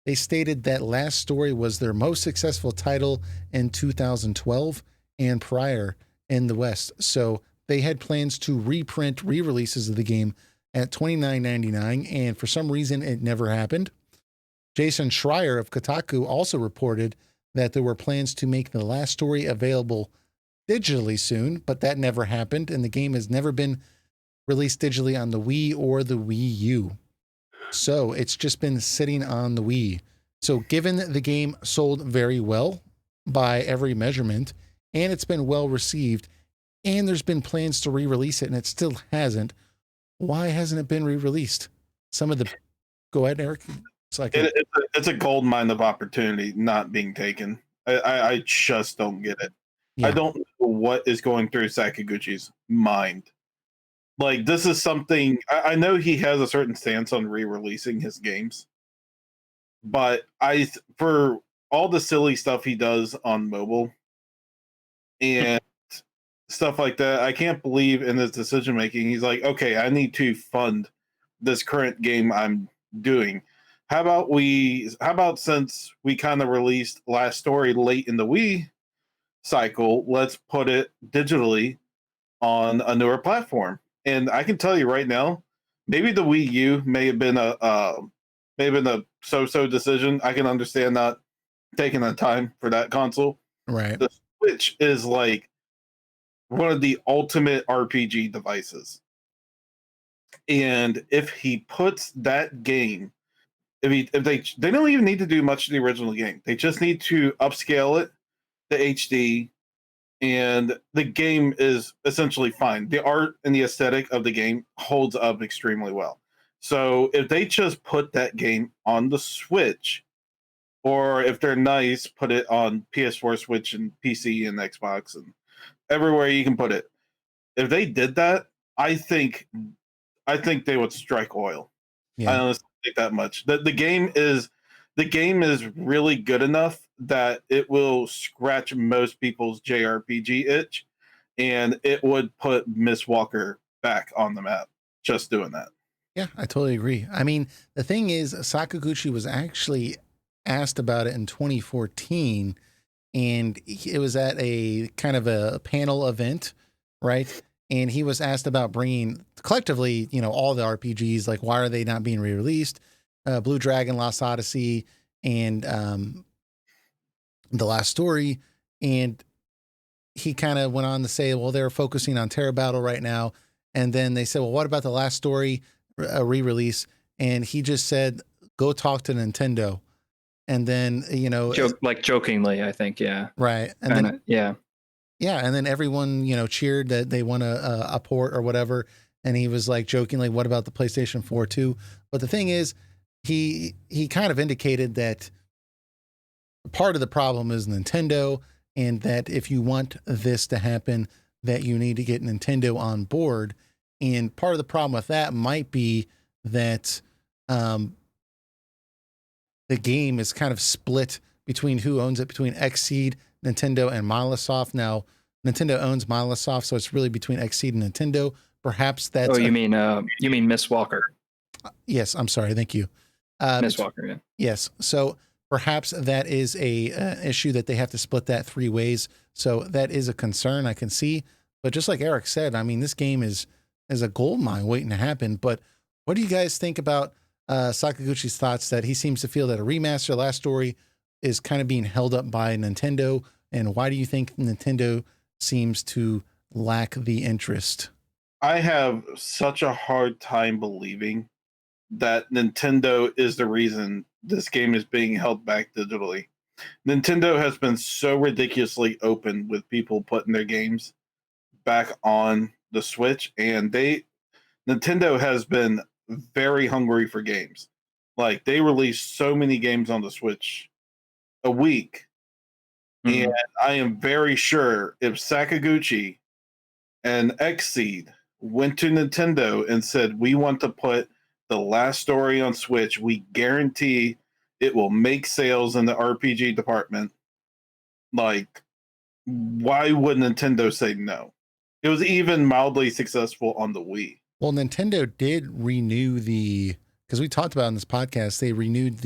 They stated that Last Story was their most successful title in 2012 and prior in the West. So they had plans to reprint re-releases of the game at $29.99, and for some reason it never happened. Jason Schreier of Kotaku also reported that there were plans to make The Last Story available digitally soon, but that never happened, and the game has never been released digitally on the Wii or the Wii U. So it's just been sitting on the Wii. So given the game sold very well by every measurement, and it's been well received, and there's been plans to re-release it, and it still hasn't, why hasn't it been re-released? Go ahead, Eric. It's a gold mine of opportunity not being taken. I just don't get it. Yeah. I don't know what is going through Sakaguchi's mind. Like, this is something I know he has a certain stance on re-releasing his games, but for all the silly stuff he does on mobile and stuff like that, I can't believe in his decision making. He's like, okay, I need to fund this current game I'm doing. How about since we kind of released Last Story late in the Wii cycle, let's put it digitally on a newer platform. And I can tell you right now, maybe the Wii U may have been a so-so decision. I can understand not taking the time for that console. Right. The Switch is like one of the ultimate RPG devices. And if he puts that game, if they don't even need to do much to the original game. They just need to upscale it to HD, and the game is essentially fine. The art and the aesthetic of the game holds up extremely well. So if they just put that game on the Switch, or if they're nice, put it on PS4, Switch, and PC and Xbox and everywhere you can put it. If they did that, I think they would strike oil. Yeah. I honestly think that much. The game is really good enough that it will scratch most people's JRPG itch, and it would put Miss Walker back on the map just doing that. Yeah, I totally agree. I mean, the thing is, Sakaguchi was actually asked about it in 2014, and it was at a kind of a panel event, right? And he was asked about bringing collectively, all the RPGs, like why are they not being re-released? Blue Dragon, Lost Odyssey, and The Last Story. And he kind of went on to say, well, they're focusing on Terra Battle right now. And then they said, well, what about The Last Story re-release? And he just said, go talk to Nintendo. And then, jokingly, I think. Yeah. Right. And kinda, then, yeah. Yeah. And then everyone, cheered that they won a port or whatever. And he was like jokingly, what about the PlayStation 4 too? But the thing is, he kind of indicated that part of the problem is Nintendo, and that if you want this to happen, that you need to get Nintendo on board. And part of the problem with that might be that the game is kind of split between who owns it, between Xseed, Nintendo, and Microsoft. Now, Nintendo owns Microsoft, so it's really between Xseed and Nintendo. Perhaps that's... Oh, you mean Miss Walker? Yes, I'm sorry. Thank you. Miss Walker, yeah. Yes. So perhaps that is a issue that they have to split that 3 ways. So that is a concern I can see. But just like Eric said, I mean, this game is a gold mine waiting to happen. But What do you guys think about Sakaguchi's thoughts that he seems to feel that a remaster, Last Story, is kind of being held up by Nintendo? And why do you think Nintendo seems to lack the interest? I have such a hard time believing that Nintendo is the reason this game is being held back digitally. Nintendo has been so ridiculously open with people putting their games back on the Switch, and Nintendo has been very hungry for games. Like they release so many games on the Switch a week, and Mhm. I am very sure if Sakaguchi and Xseed went to Nintendo and said, "We want to put the Last Story on Switch. We guarantee it will make sales in the RPG department." Like, why would Nintendo say no? It was even mildly successful on the Wii. Well, Nintendo did renew because we talked about in this podcast, they renewed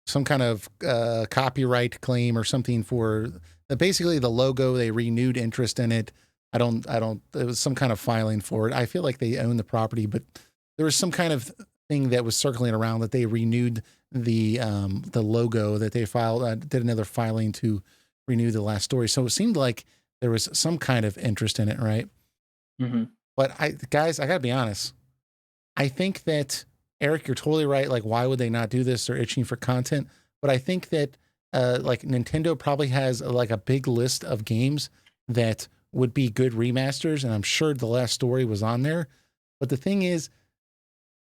some kind of copyright claim or something for basically the logo. They renewed interest in it. It was some kind of filing for it. I feel like they own the property, but there was some kind of thing that was circling around that they renewed the logo, that they filed, did another filing to renew the Last Story. So it seemed like there was some kind of interest in it, right? Mm-hmm. But guys, I gotta be honest. I think that Eric, you're totally right. Like, why would they not do this? They're itching for content. But I think that like Nintendo probably has like a big list of games that would be good remasters, and I'm sure The Last Story was on there. But the thing is,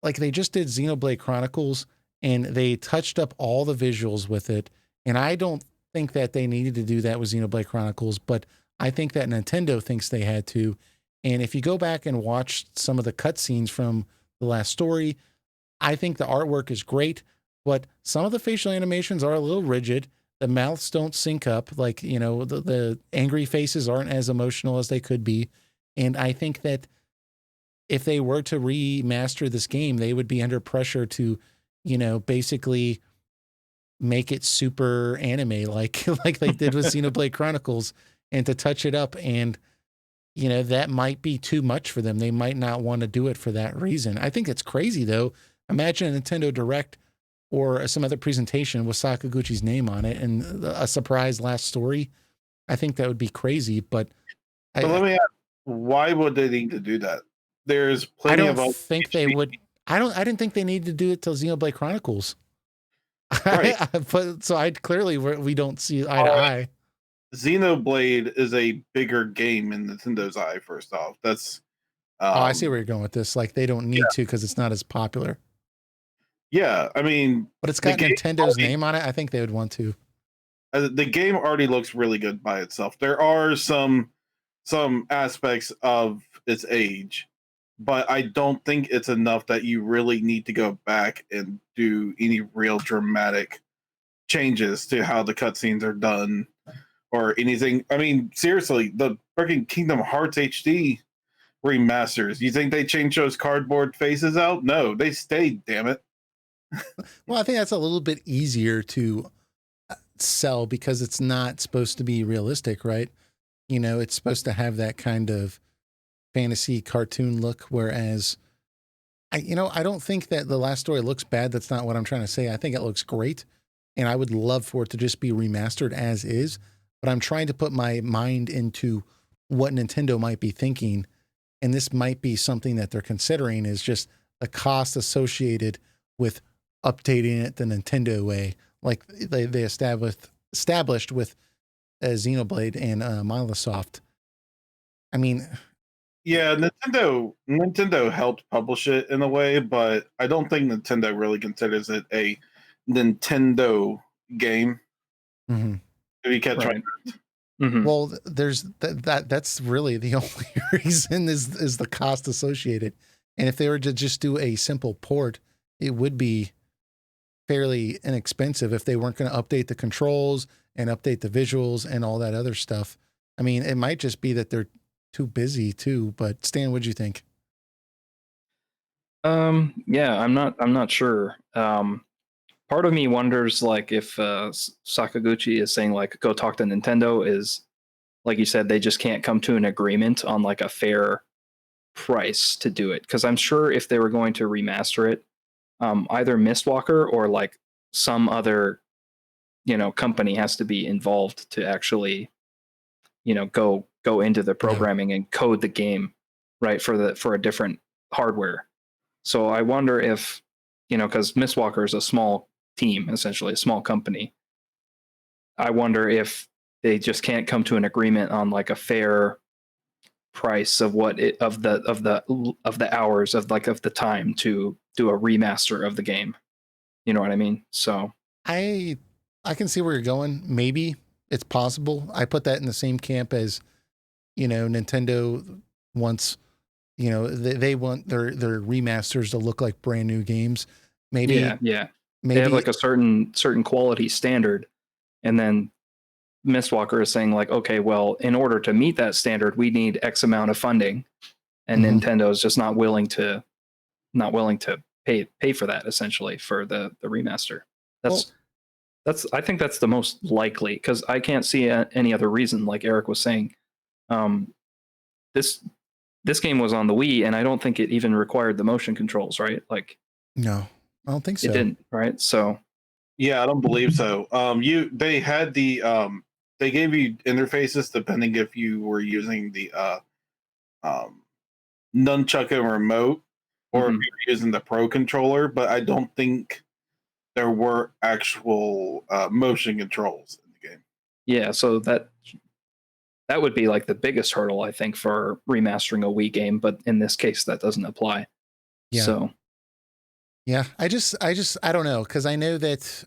like, they just did Xenoblade Chronicles, and they touched up all the visuals with it. And I don't think that they needed to do that with Xenoblade Chronicles, but I think that Nintendo thinks they had to. And if you go back and watch some of the cutscenes from The Last Story, I think the artwork is great, but some of the facial animations are a little rigid. The mouths don't sync up. Like, you know, the angry faces aren't as emotional as they could be. And I think that if they were to remaster this game, they would be under pressure to, you know, basically make it super anime like like they did with Xenoblade Chronicles, and to touch it up. And you know, that might be too much for them. They might not want to do it for that reason. I think it's crazy though. Imagine a Nintendo Direct or some other presentation with Sakaguchi's name on it and a surprise Last Story. I think that would be crazy, but But let I, me ask, why would they need to do that? There's I plenty don't of other think they HD. would. I didn't think they needed to do it till Xenoblade Chronicles. Right. But so I clearly we don't see eye to eye. Xenoblade is a bigger game in Nintendo's eye, first off. That's Oh, I see um where you're going with this. Like they don't need to because it's not as popular. yeah, I mean But it's the got game Nintendo's already, name on it. I think they would want to. the game already looks really good by itself. There are some aspects of its age, but I don't think it's enough that you really need to go back and do any real dramatic changes to how the cutscenes are done or anything. I mean, seriously, the freaking Kingdom Hearts HD remasters. You think they changed those cardboard faces out? No, they stayed, damn it. Well, I think that's a little bit easier to sell because it's not supposed to be realistic, right? You know, it's supposed to have that kind of fantasy cartoon look. Whereas, I don't think that The Last Story looks bad. That's not what I'm trying to say. I think it looks great. And I would love for it to just be remastered as is. But I'm trying to put my mind into what Nintendo might be thinking. And this might be something that they're considering is just the cost associated with updating it the Nintendo way, like they established with Xenoblade and Microsoft. I mean, Yeah, Nintendo helped publish it in a way, but I don't think Nintendo really considers it a Nintendo game. mhm. If you catch my Right. Mm-hmm. Well, there's that's really the only reason is the cost associated. And if they were to just do a simple port, it would be fairly inexpensive if they weren't going to update the controls and update the visuals and all that other stuff. I mean, it might just be that they're too busy too. But Stan, what'd you think? Yeah, I'm not sure. Part of me wonders like if Sakaguchi is saying like go talk to Nintendo is like you said they just can't come to an agreement on like a fair price to do it, because I'm sure if they were going to remaster it, either Mistwalker or like some other company has to be involved to actually go into the programming and code the game right for a different hardware. So I wonder if because Mistwalker is a small team, essentially a small company. I wonder if they just can't come to an agreement on like a fair price of the hours of the time to do a remaster of the game. You know what I mean? So I can see where you're going. Maybe it's possible. I put that in the same camp as, Nintendo wants, they want their remasters to look like brand new games. Maybe, yeah. They have like a certain quality standard, and then Mistwalker is saying like, okay, well, in order to meet that standard, we need X amount of funding, and Nintendo is just not willing to pay for that, essentially, for the remaster. I think that's the most likely, because I can't see any other reason. Like Eric was saying, this game was on the Wii, and I don't think it even required the motion controls, right? Like, no, I don't think so. It didn't, right? So, yeah, I don't believe so. They had they gave you interfaces depending if you were using the nunchuck and remote, or if you were using the Pro controller, but I don't think there were actual motion controls in the game. Yeah, so that would be like the biggest hurdle, I think, for remastering a Wii game, but in this case that doesn't apply. Yeah. So yeah, I don't know, because I know that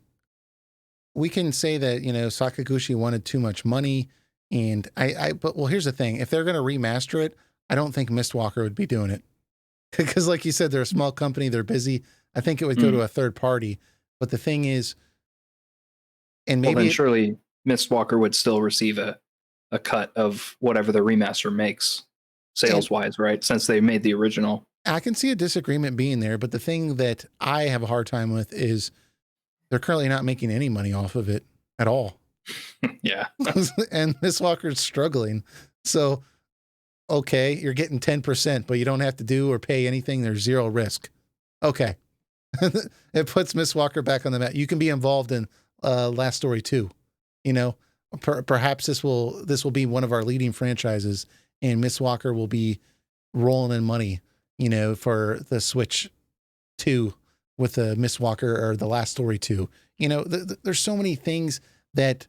we can say that, Sakaguchi wanted too much money, and but here's the thing. If they're going to remaster it, I don't think Mistwalker would be doing it. Because like you said, they're a small company, they're busy. I think it would go to a third party. But the thing is, and maybe then surely Mistwalker would still receive a cut of whatever the remaster makes sales wise, right? Since they made the original. I can see a disagreement being there, but the thing that I have a hard time with is they're currently not making any money off of it at all. Yeah. And Mistwalker's struggling. So, okay, you're getting 10%, but you don't have to do or pay anything. There's zero risk. Okay. It puts Mistwalker back on the map. You can be involved in Last Story 2. Perhaps this will be one of our leading franchises, and Mistwalker will be rolling in money, for the Switch 2 with the Mistwalker or the Last Story 2. There's so many things that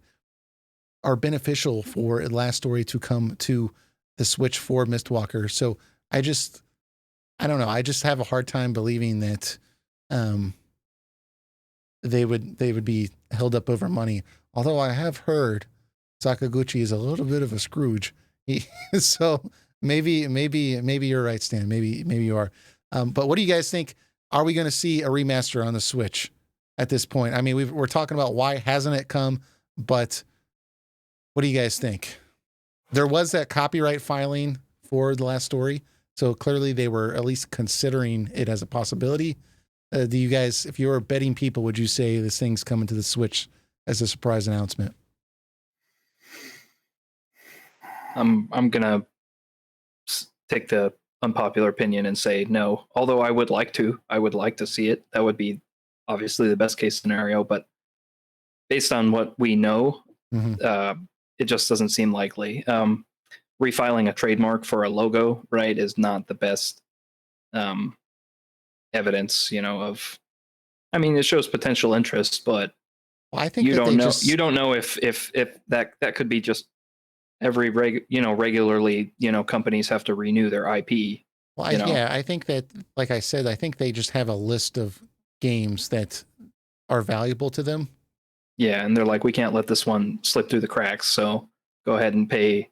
are beneficial for Last Story to come to the Switch for Mistwalker. So I don't know. I just have a hard time believing that they would be held up over money. Although I have heard Sakaguchi is a little bit of a Scrooge. So maybe you're right, Stan. Maybe you are. But what do you guys think? Are we going to see a remaster on the Switch at this point? I mean, we're talking about why hasn't it come, but what do you guys think? There was that copyright filing for The Last Story, so clearly they were at least considering it as a possibility. Do you guys, if you were betting people, would you say this thing's coming to the Switch as a surprise announcement? I'm gonna take the unpopular opinion and say no. Although I would like to see it. That would be obviously the best case scenario. But based on what we know, it just doesn't seem likely. Refiling a trademark for a logo, right, is not the best evidence, of. I mean, it shows potential interest, but I think you don't know. You don't know if that could be just every regularly, companies have to renew their IP. Well, I think that, like I said, I think they just have a list of games that are valuable to them. Yeah, and they're like, we can't let this one slip through the cracks, so go ahead and pay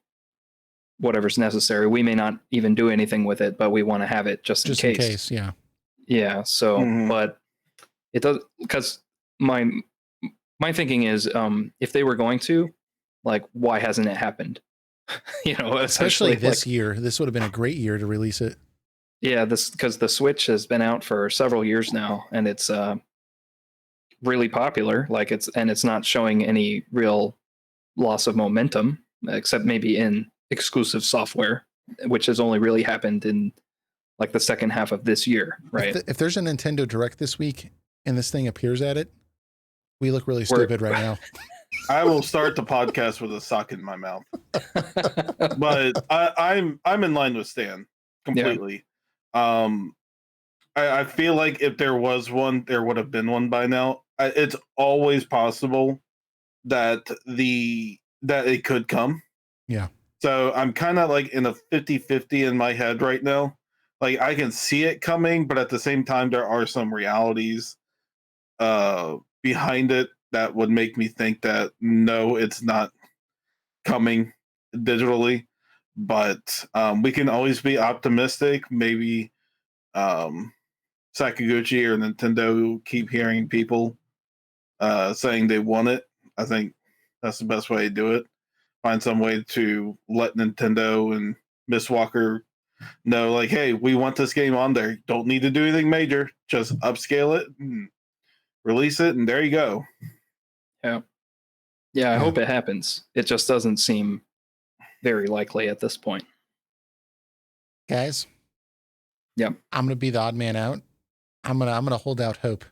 whatever's necessary. We may not even do anything with it, but we want to have it just in case. Yeah. Yeah. So, but it does, because my thinking is, if they were going to, like, why hasn't it happened? Especially this year. This would have been a great year to release it. Yeah, because the Switch has been out for several years now, and it's really popular. Like, it's not showing any real loss of momentum, except maybe in exclusive software, which has only really happened in like the second half of this year, right? If there's a Nintendo Direct this week and this thing appears at it, we look really stupid right now. I will start the podcast with a sock in my mouth. But I'm in line with Stan completely. Yeah. I feel like if there was one, there would have been one by now. It's always possible that it could come. Yeah. So I'm kind of like in a 50-50 in my head right now. Like I can see it coming, but at the same time, there are some realities behind it that would make me think that no, it's not coming digitally. But we can always be optimistic. Maybe Sakaguchi or Nintendo keep hearing people saying they want it. I think that's the best way to do it. Find some way to let Nintendo and Miss Walker know, like, hey, we want this game on there. Don't need to do anything major. Just upscale it and release it, and there you go. Yeah, I hope it happens. It just doesn't seem very likely at this point. Guys. Yep. I'm gonna be the odd man out. I'm gonna hold out hope.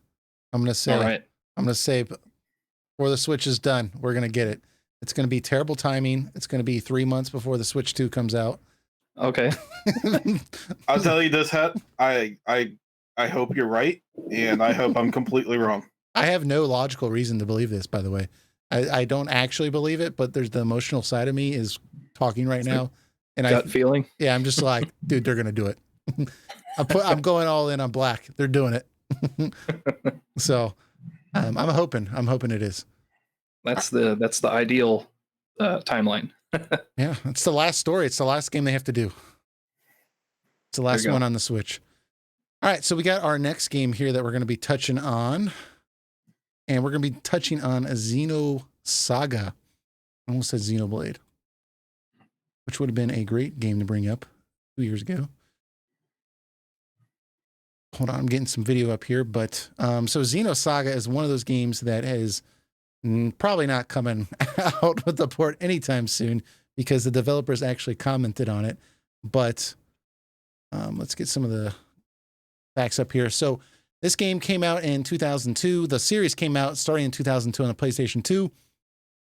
I'm gonna say, all right. I'm gonna say, before the Switch is done, we're gonna get it. It's gonna be terrible timing. It's gonna be 3 months before the Switch 2 comes out. Okay. I'll tell you this, Het. I hope you're right, and I hope I'm completely wrong. I have no logical reason to believe this, by the way. I don't actually believe it, but there's the emotional side of me is talking right now. And gut feeling. Yeah, I'm just like, dude, they're gonna do it. I'm going all in on Black. They're doing it. So I'm hoping it is. That's the ideal timeline. Yeah, it's the last story. It's the last game they have to do. It's the last one on the Switch. All right, so we got our next game here that we're going to be touching on. And we're going to be touching on a Xenosaga. I almost said Xenoblade, which would have been a great game to bring up 2 years ago. Hold on, I'm getting some video up here. But so Xenosaga is one of those games that is probably not coming out with the port anytime soon because the developers actually commented on it. But let's get some of the facts up here. So this game came out in 2002. The series came out starting in 2002 on the PlayStation 2,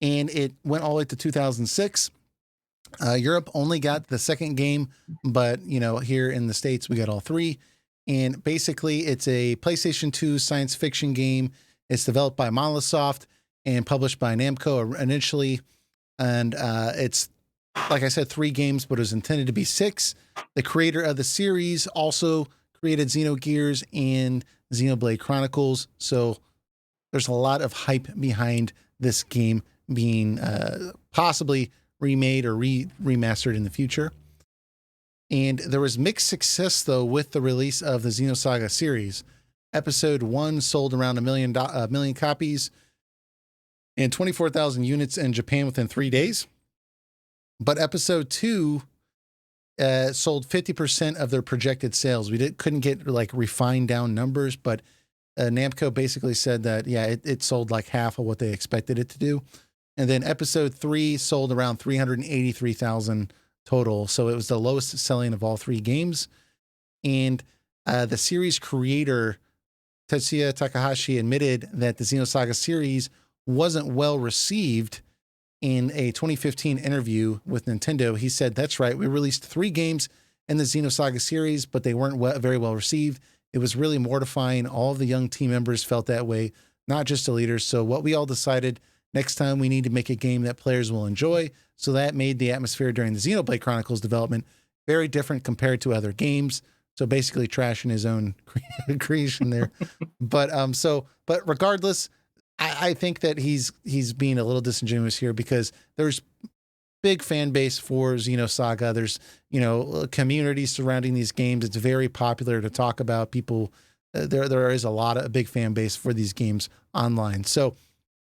and it went all the way to 2006. Europe only got the second game, but here in the States we got all three. And basically, it's a PlayStation 2 science fiction game. It's developed by Monolith and published by Namco initially. And it's, like I said, 3 games, but it was intended to be 6. The creator of the series also created Xenogears and Xenoblade Chronicles. So there's a lot of hype behind this game being possibly remade or remastered in the future. And there was mixed success, though, with the release of the Xenosaga series. Episode 1 sold around a million copies and 24,000 units in Japan within 3 days. But episode 2 sold 50% of their projected sales. We couldn't get refined down numbers, but Namco basically said that, yeah, it sold like half of what they expected it to do. And then episode 3 sold around 383,000 total. So it was the lowest selling of all 3 games. And the series creator, Tetsuya Takahashi, admitted that the Xenosaga series wasn't well received. In a 2015 interview with Nintendo, he said, that's right, we released 3 games in the Xenosaga series, but they weren't very well received. It was really mortifying. All of the young team members felt that way, not just the leaders. So what we all decided, next time we need to make a game that players will enjoy. So that made the atmosphere during the Xenoblade Chronicles development very different compared to other games. So basically trashing his own creation there. But regardless, I think that he's being a little disingenuous here because there's big fan base for Xenosaga. There's, community surrounding these games. It's very popular to talk about. People, there is a big fan base for these games online. So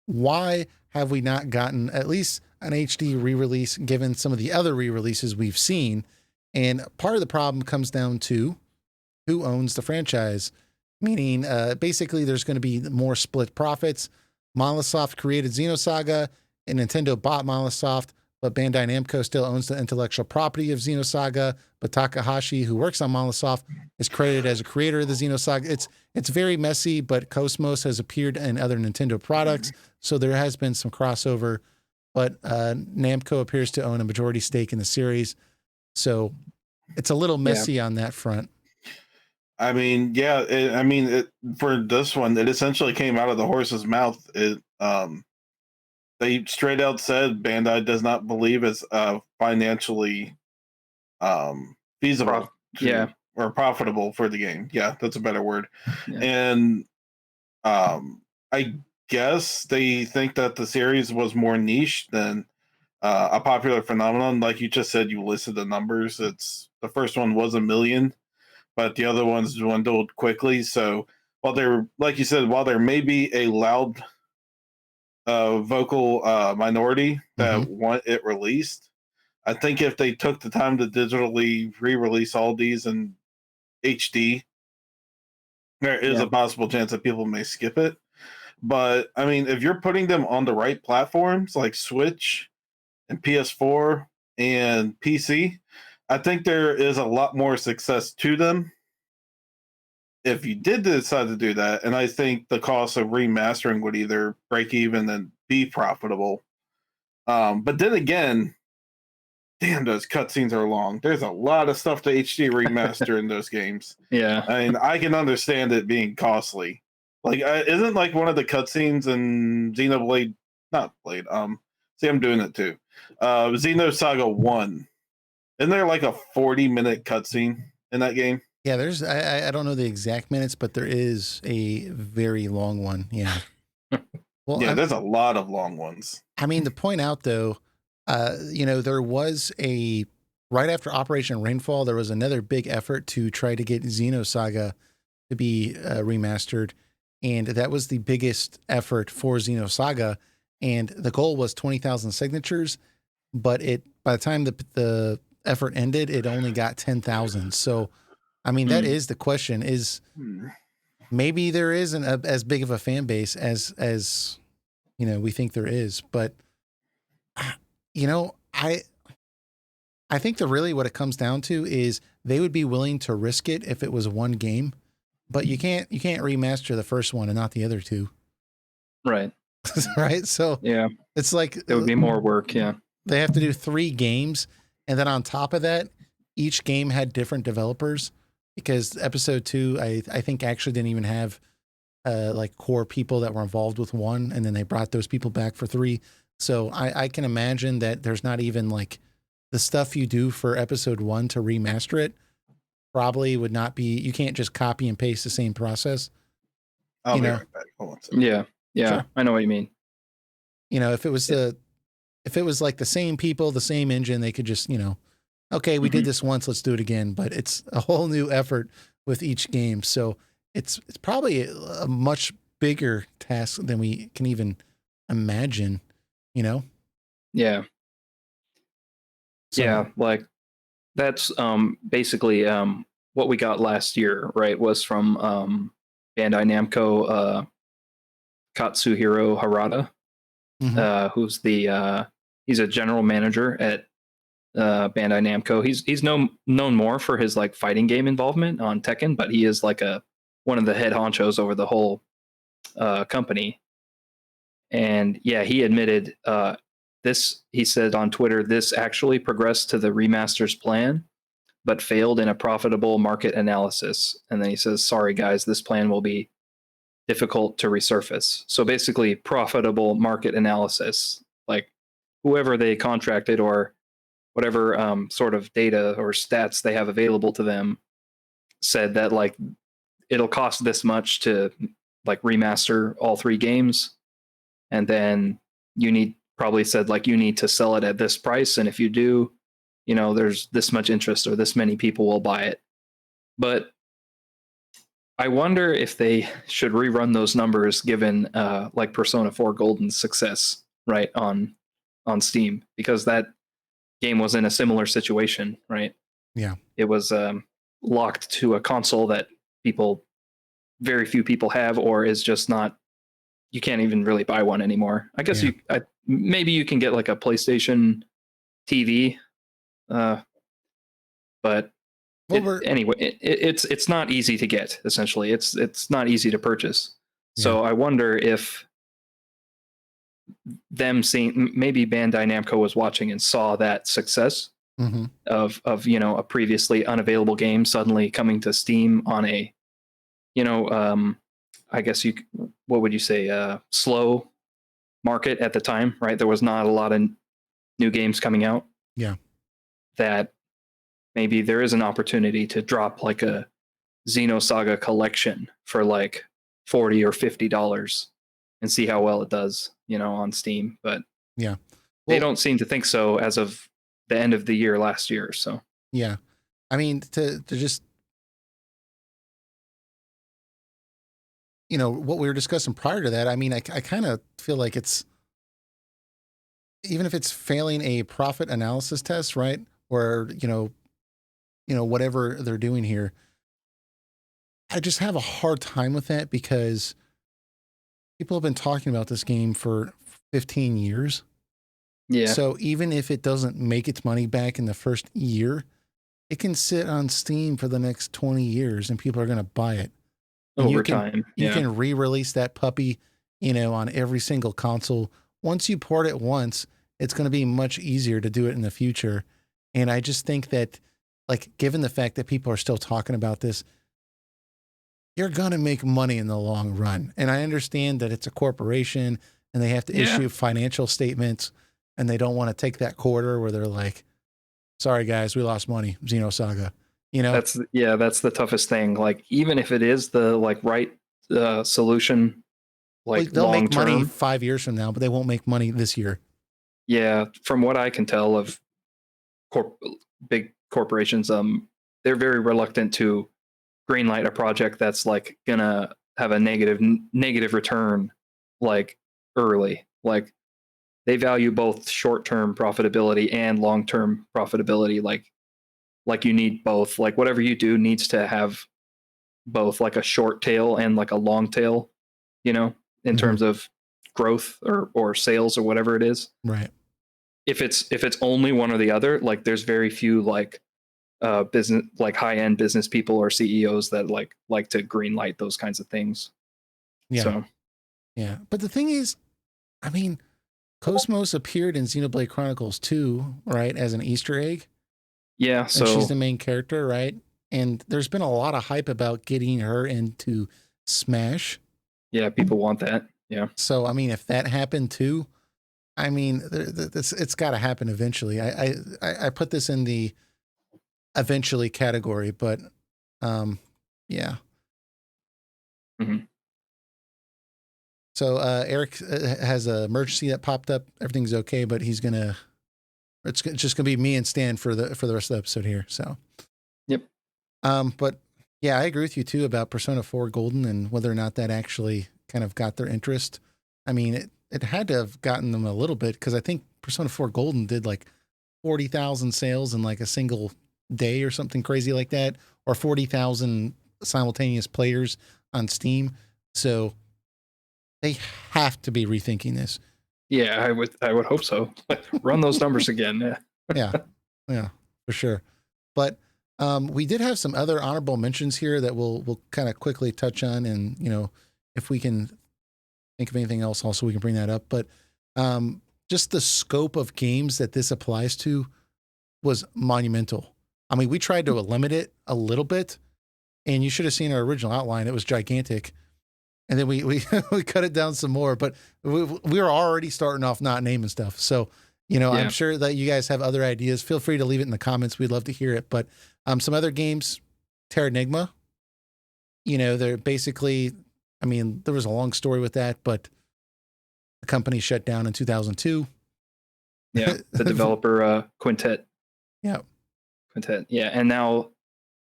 why have we not gotten at least an HD re-release given some of the other re-releases we've seen? And part of the problem comes down to who owns the franchise, meaning basically there's going to be more split profits. Monolith created Xenosaga and Nintendo bought Monolith, but Bandai Namco still owns the intellectual property of Xenosaga. But Takahashi, who works on Monolith Soft, is credited as a creator of the Xenosaga. It's very messy, but Cosmos has appeared in other Nintendo products, so there has been some crossover. But Namco appears to own a majority stake in the series, so it's a little messy on that front. I mean, for this one, it essentially came out of the horse's mouth. They straight out said Bandai does not believe it's financially feasible or profitable for the game. Yeah, that's a better word. Yeah. And I guess they think that the series was more niche than a popular phenomenon. Like you just said, you listed the numbers. The first one was 1 million, but the other ones dwindled quickly. So while there may be a loud vocal minority that want it released, I think if they took the time to digitally re-release all these in HD, there is a possible chance that people may skip it. But I mean, if you're putting them on the right platforms like Switch and PS4 and PC, I think there is a lot more success to them if you did decide to do that. And I think the cost of remastering would either break even and be profitable. But then again, damn, those cutscenes are long. There's a lot of stuff to HD remaster in those games. Yeah. I mean, I can understand it being costly. Like, isn't like one of the cutscenes in Xenoblade, not Blade, see, I'm doing it too. Xenosaga 1. Isn't there like a 40-minute cutscene in that game? Yeah, I don't know the exact minutes, but there is a very long one. Yeah. Well, yeah, there's a lot of long ones. I mean, to point out though, there was right after Operation Rainfall, there was another big effort to try to get Xenosaga to be remastered. And that was the biggest effort for Xenosaga. And the goal was 20,000 signatures, but by the time the effort ended, it only got 10,000. So, I mean, that is the question, is maybe there isn't as big of a fan base as we think there is. But, I think really what it comes down to is they would be willing to risk it if it was one game, but you can't remaster the first one and not the other two. Right. Right. So yeah, it's like it would be more work. Yeah. They have to do 3 games. And then on top of that, each game had different developers, because episode 2, I think actually didn't even have like core people that were involved with 1. And then they brought those people back for 3. So I can imagine that there's not even like the stuff you do for episode 1 to remaster it probably would not be, you can't just copy and paste the same process. I'll be right back. Hold on a second. Yeah. Sure. I know what you mean. If it was like the same people, the same engine, they could just, okay, we did this once, let's do it again. But it's a whole new effort with each game. So it's probably a much bigger task than we can even imagine, Yeah. So, yeah, like that's basically what we got last year, right? Was from Bandai Namco Katsuhiro Harada, who's he's a general manager at Bandai Namco. He's known more for his like fighting game involvement on Tekken, but he is like one of the head honchos over the whole company. And yeah, he admitted he said on Twitter, this actually progressed to the remaster's plan, but failed in a profitable market analysis. And then he says, sorry guys, this plan will be difficult to resurface. So basically, profitable market analysis, like whoever they contracted or whatever sort of data or stats they have available to them said that like it'll cost this much to like remaster all 3 games. And then you need to sell it at this price. And if you do, there's this much interest or this many people will buy it. But I wonder if they should rerun those numbers given like Persona 4 Golden's success, right, on Steam, because that game was in a similar situation, right? Yeah. It was locked to a console that very few people have, or is just not, you can't even really buy one anymore. I guess maybe you can get like a PlayStation TV. But Well, it's not easy to get. Essentially, it's not easy to purchase. So I wonder if them seeing, maybe Bandai Namco was watching and saw that success of a previously unavailable game suddenly coming to Steam on a I guess what would you say, slow market at the time, right? There was not a lot of new games coming out. Yeah. That maybe there is an opportunity to drop like a Xenosaga collection for like $40 or $50 and see how well it does, on Steam. But they don't seem to think so as of the end of the year last year. So yeah, I mean, to just, what we were discussing prior to that, I mean, I kind of feel like it's, even if it's failing a profit analysis test, right? Or, whatever they're doing here, I just have a hard time with that because people have been talking about this game for 15 years. Yeah. So even if it doesn't make its money back in the first year, it can sit on Steam for the next 20 years and people are going to buy it. And over time. You can re-release that puppy, on every single console. Once you port it once, it's going to be much easier to do it in the future. And I just think that, like, given the fact that people are still talking about this, you're going to make money in the long run. And I understand that it's a corporation and they have to issue financial statements and they don't want to take that quarter where they're like, sorry guys, we lost money, Xenosaga. That's the toughest thing. Like, even if it is the right solution, like they'll make long-term, money 5 years from now, but they won't make money this year. Yeah, from what I can tell of big corporations, they're very reluctant to greenlight a project that's like gonna have a negative return like early. Like, they value both short-term profitability and long-term profitability. Like you need both. Like, whatever you do needs to have both, like a short tail and like a long tail, in terms of growth or sales or whatever it is. Right. If it's only one or the other, like, there's very few business, like high-end business people or CEOs that like to greenlight those kinds of things. Yeah. So, yeah. But the thing is, I mean, Cosmos appeared in Xenoblade Chronicles 2, right, as an Easter egg. Yeah, so and she's the main character, right? And there's been a lot of hype about getting her into Smash. Yeah, people want that. Yeah. So, I mean, if that happened too, I mean, it's got to happen eventually. I put this in the eventually category, but yeah. Mm-hmm. So Eric has an emergency that popped up. Everything's okay, but it's just gonna be me and Stan for the rest of the episode here. So, yep. But yeah, I agree with you too about Persona 4 Golden and whether or not that actually kind of got their interest. I mean, it had to have gotten them a little bit because I think Persona 4 Golden did like 40,000 sales in like a single day or something crazy like that, or 40,000 simultaneous players on Steam. So they have to be rethinking this. Yeah, I would hope so. Run those numbers again. Yeah, for sure. But we did have some other honorable mentions here that we'll kind of quickly touch on, and if we can think of anything else, also we can bring that up. But just the scope of games that this applies to was monumental. I mean, we tried to limit it a little bit, and you should have seen our original outline. It was gigantic. And then we we cut it down some more, but we were already starting off not naming stuff. So, I'm sure that you guys have other ideas. Feel free to leave it in the comments. We'd love to hear it. But some other games, Terranigma, they're basically, I mean, there was a long story with that, but the company shut down in 2002. Yeah, the developer Quintet. Yeah. Quintet. Yeah, and now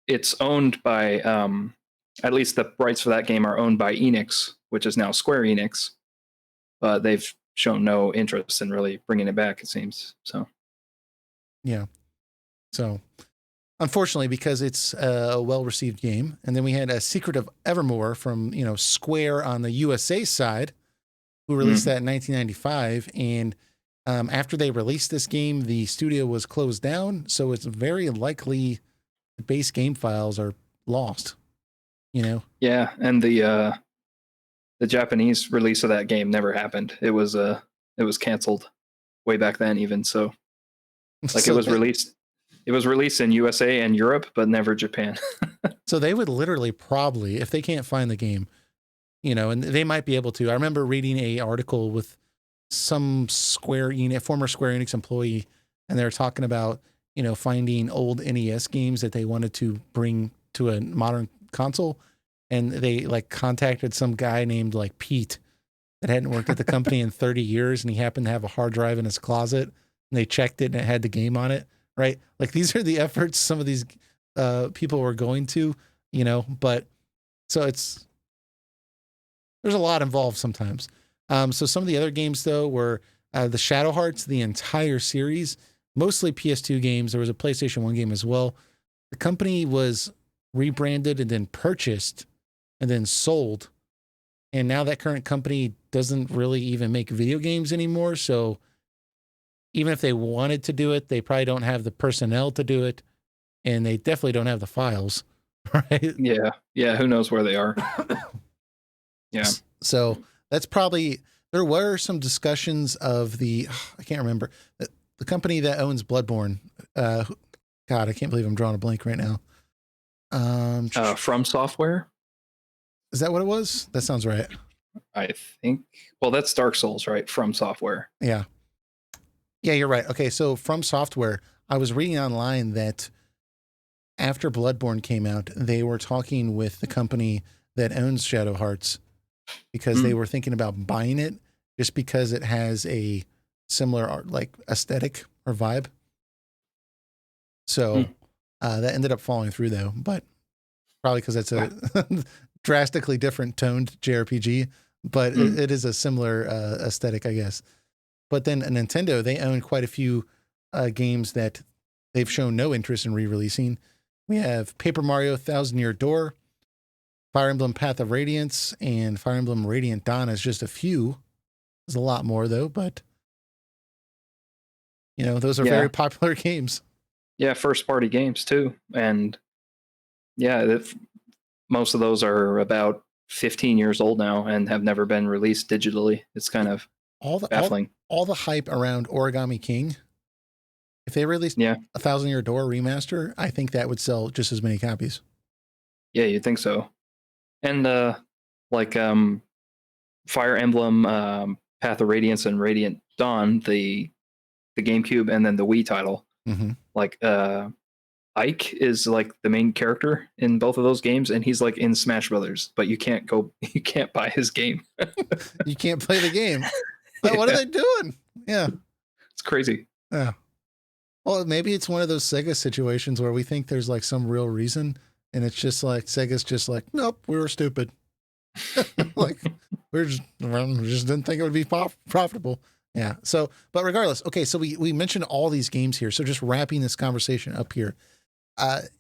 it's owned by at least the rights for that game are owned by Enix, which is now Square Enix. But they've shown no interest in really bringing it back, it seems. So, yeah. So, unfortunately, because it's a well-received game, and then we had a Secret of Evermore from Square on the USA side, who released that in 1995, and After they released this game, the studio was closed down, so it's very likely the base game files are lost. You know? Yeah, and the Japanese release of that game never happened. It was canceled way back then, even so. Like So it was released in USA and Europe, but never Japan. so they would literally probably, if they can't find the game, you know, and they might be able to. I remember reading a article with some former Square Enix employee, and they were talking about, you know, finding old NES games that they wanted to bring to a modern console. And they like contacted some guy named like Pete that hadn't worked at the company in 30 years. And he happened to have a hard drive in his closet, and they checked it and it had the game on it. Right. Like these are the efforts some of these people were going to, you know, but so there's a lot involved sometimes. So some of the other games though were the Shadow Hearts, the entire series, mostly PS2 games. There was a PlayStation 1 game as well. The company was rebranded and then purchased and then sold. And now that current company doesn't really even make video games anymore. So even if they wanted to do it, they probably don't have the personnel to do it. And they definitely don't have the files, right? Yeah. Yeah. Who knows where they are? Yeah. So that's probably, there were some discussions of I can't remember, the company that owns Bloodborne. God, I can't believe I'm drawing a blank right now. From Software? Is that what it was? That sounds right. I think. Well, that's Dark Souls, right? From Software. Yeah. Yeah, you're right. Okay, so From Software, I was reading online that after Bloodborne came out, they were talking with the company that owns Shadow Hearts because they were thinking about buying it just because it has a similar art, like aesthetic or vibe. So that ended up falling through though, but probably because it's a drastically different toned JRPG, but it is a similar aesthetic, I guess. But then Nintendo, they own quite a few games that they've shown no interest in re-releasing. We have Paper Mario Thousand Year Door, Fire Emblem Path of Radiance, and Fire Emblem Radiant Dawn as just a few. There's a lot more though, but you know, those are very popular games. Yeah, first party games too. And yeah, most of those are about 15 years old now and have never been released digitally. It's kind of baffling. All the hype around Origami King. If they released a Thousand Year Door remaster, I think that would sell just as many copies. Yeah, you'd think so. And like Fire Emblem, Path of Radiance, and Radiant Dawn, the GameCube, and then the Wii title. Like Ike is like the main character in both of those games, and he's like in Smash Brothers, but you can't buy his game. You can't play the game. But what are they doing? Yeah, it's crazy. Yeah. Well, maybe it's one of those Sega situations where we think there's like some real reason, and it's just like Sega's just like, nope, we were stupid. Like we just didn't think it would be profitable. Yeah. So, but regardless, okay. So we mentioned all these games here. So just wrapping this conversation up here, there's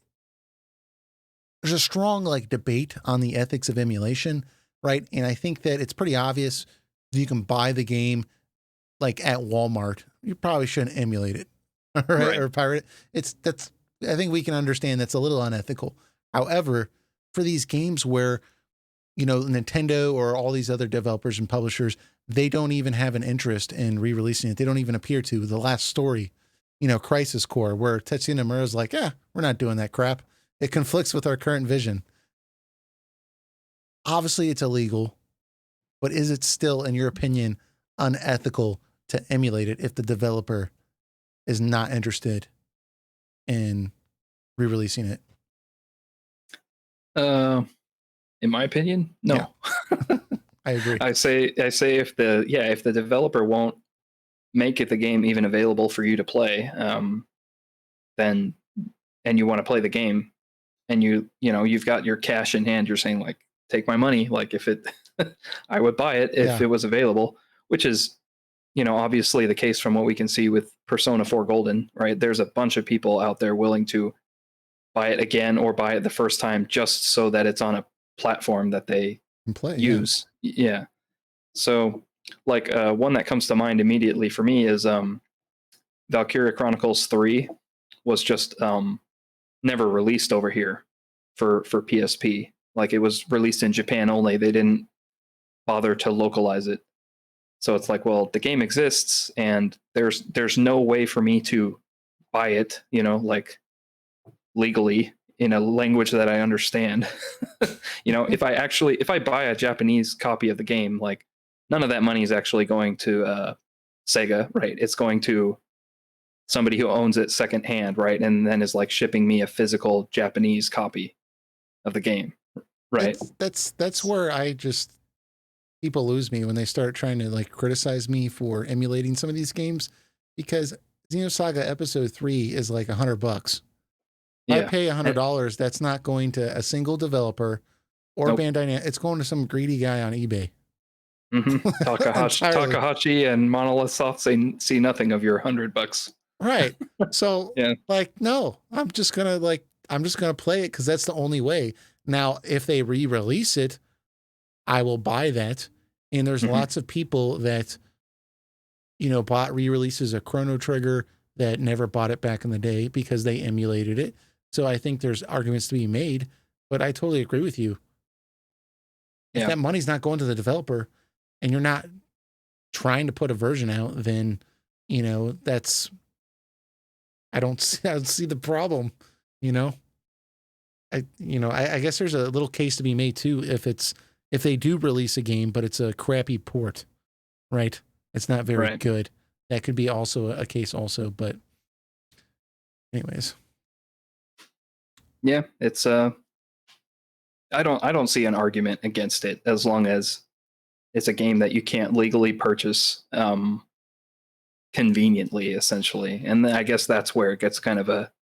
a strong like debate on the ethics of emulation, right? And I think that it's pretty obvious you can buy the game like at Walmart. You probably shouldn't emulate it, right? Or pirate it. I think we can understand that's a little unethical. However, for these games where, you know, Nintendo or all these other developers and publishers, they don't even have an interest in re-releasing it. They don't even appear to. The Last Story, you know, Crisis Core, where Tetsuya Nomura's like, we're not doing that crap. It conflicts with our current vision. Obviously, it's illegal, but is it still, in your opinion, unethical to emulate it if the developer is not interested in re-releasing it? In my opinion, no. Yeah. I agree. I say if the developer won't make it the game even available for you to play, then and you want to play the game, and you've got your cash in hand, you're saying like, take my money. Like if it, I would buy it if it was available, which is, obviously the case from what we can see with Persona 4 Golden, right? There's a bunch of people out there willing to buy it again or buy it the first time just so that it's on a platform that they can play, use. Yeah. So Like one that comes to mind immediately for me is Valkyria Chronicles 3 was just never released over here for PSP. Like it was released in Japan only. They didn't bother to localize it. So it's like, well, the game exists and there's no way for me to buy it, like legally in a language that I understand. If I buy a Japanese copy of the game, like none of that money is actually going to Sega, right? It's going to somebody who owns it secondhand, right? And then is like shipping me a physical Japanese copy of the game, right? That's where people lose me when they start trying to like criticize me for emulating some of these games, because Xenosaga Episode 3 is like $100. If I pay $100, that's not going to a single developer or Bandai. It's going to some greedy guy on eBay. Mm-hmm. Takahashi and Monolith Soft see nothing of your $100. Right. So no, I'm just gonna play it because that's the only way. Now, if they re-release it, I will buy that. And there's lots of people that, bought re-releases of Chrono Trigger that never bought it back in the day because they emulated it. So I think there's arguments to be made, but I totally agree with you. If that money's not going to the developer and you're not trying to put a version out, then, I don't see the problem, I guess there's a little case to be made too if they do release a game, but it's a crappy port, right? It's not very good. That could be also a case also, but anyways. Yeah, it's I don't see an argument against it as long as it's a game that you can't legally purchase conveniently, essentially. And I guess that's where it gets kind of a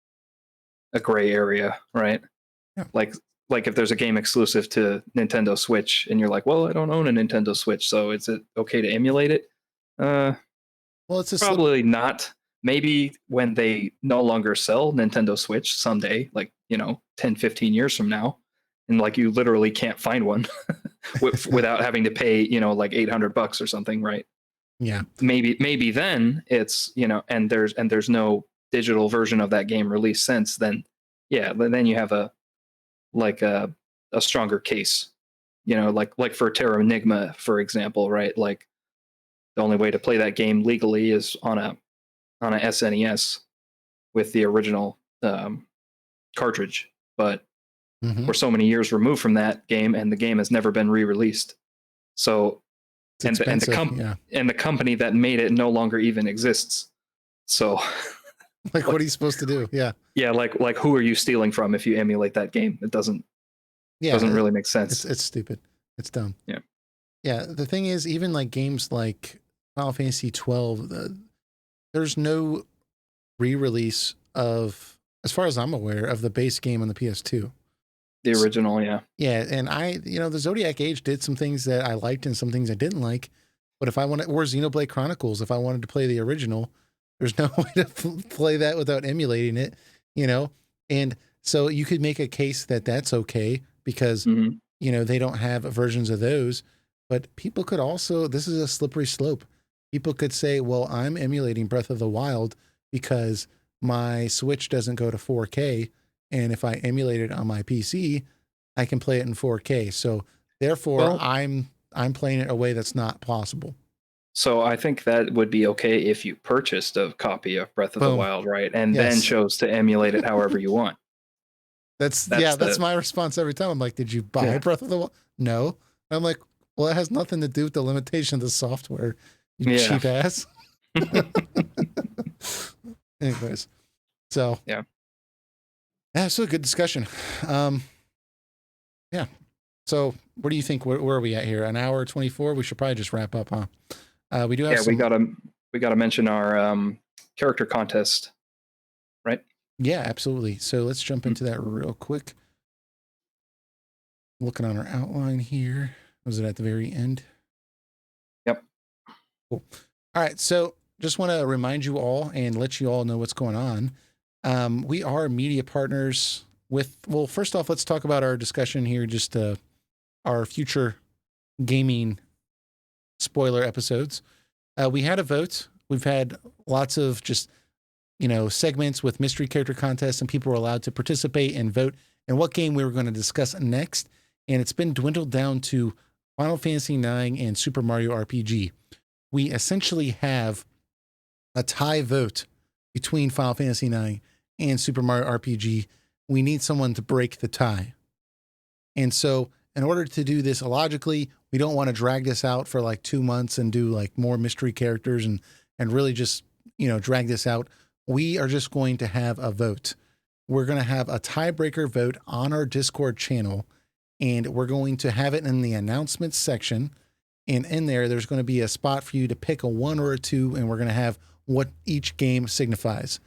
gray area, right? Yeah. Like if there's a game exclusive to Nintendo Switch and you're like, well, I don't own a Nintendo Switch, so is it okay to emulate it? Well, it's probably not. Maybe when they no longer sell Nintendo Switch someday, like, 10, 15 years from now, and like you literally can't find one without having to pay, like $800 or something, right? Yeah. Maybe then it's, and there's no digital version of that game released since then. Yeah, then you have a stronger case, like for Terra Enigma, for example, right? Like the only way to play that game legally is on a SNES with the original cartridge, but we're so many years removed from that game, and the game has never been re-released. So, and the company that made it no longer even exists. So, like, what are you supposed to do? Yeah, yeah, like who are you stealing from if you emulate that game? It doesn't really make sense. It's stupid. It's dumb. Yeah, yeah. The thing is, even like games like Final Fantasy 12, there's no re-release of, as far as I'm aware, of the base game on the PS2. The original, yeah. Yeah, and the Zodiac Age did some things that I liked and some things I didn't like. But if I wanted, or Xenoblade Chronicles, if I wanted to play the original, there's no way to play that without emulating it, And so you could make a case that that's okay because, they don't have versions of those. But people could also, this is a slippery slope. People could say, well, I'm emulating Breath of the Wild because my Switch doesn't go to 4K. And if I emulate it on my PC, I can play it in 4K. So therefore, I'm playing it a way that's not possible. So I think that would be okay if you purchased a copy of Breath of the Wild, right? And then chose to emulate it however you want. That's my response every time. I'm like, did you buy Breath of the Wild? No. I'm like, well, it has nothing to do with the limitation of the software, you cheap ass. Anyways, so yeah, so a good discussion. Yeah. So what do you think? Where are we at here? An hour 24? We should probably just wrap up, huh? We do have we gotta mention our character contest, right? Yeah, absolutely. So let's jump into that real quick. Looking on our outline here. Was it at the very end? Yep. Cool. All right. So just want to remind you all and let you all know what's going on. We are media partners with, well, first off, let's talk about our discussion here, just our future gaming spoiler episodes. We had a vote. We've had lots of just, segments with mystery character contests, and people were allowed to participate and vote in what game we were going to discuss next. And it's been dwindled down to Final Fantasy IX and Super Mario RPG. We essentially have a tie vote between Final Fantasy IX and Super Mario RPG. We need someone to break the tie. And so in order to do this logically, we don't want to drag this out for like 2 months and do like more mystery characters and really just, drag this out. We are just going to have a vote. We're going to have a tiebreaker vote on our Discord channel, and we're going to have it in the announcements section. And in there, there's going to be a spot for you to pick a 1 or a 2, and we're going to have what each game signifies.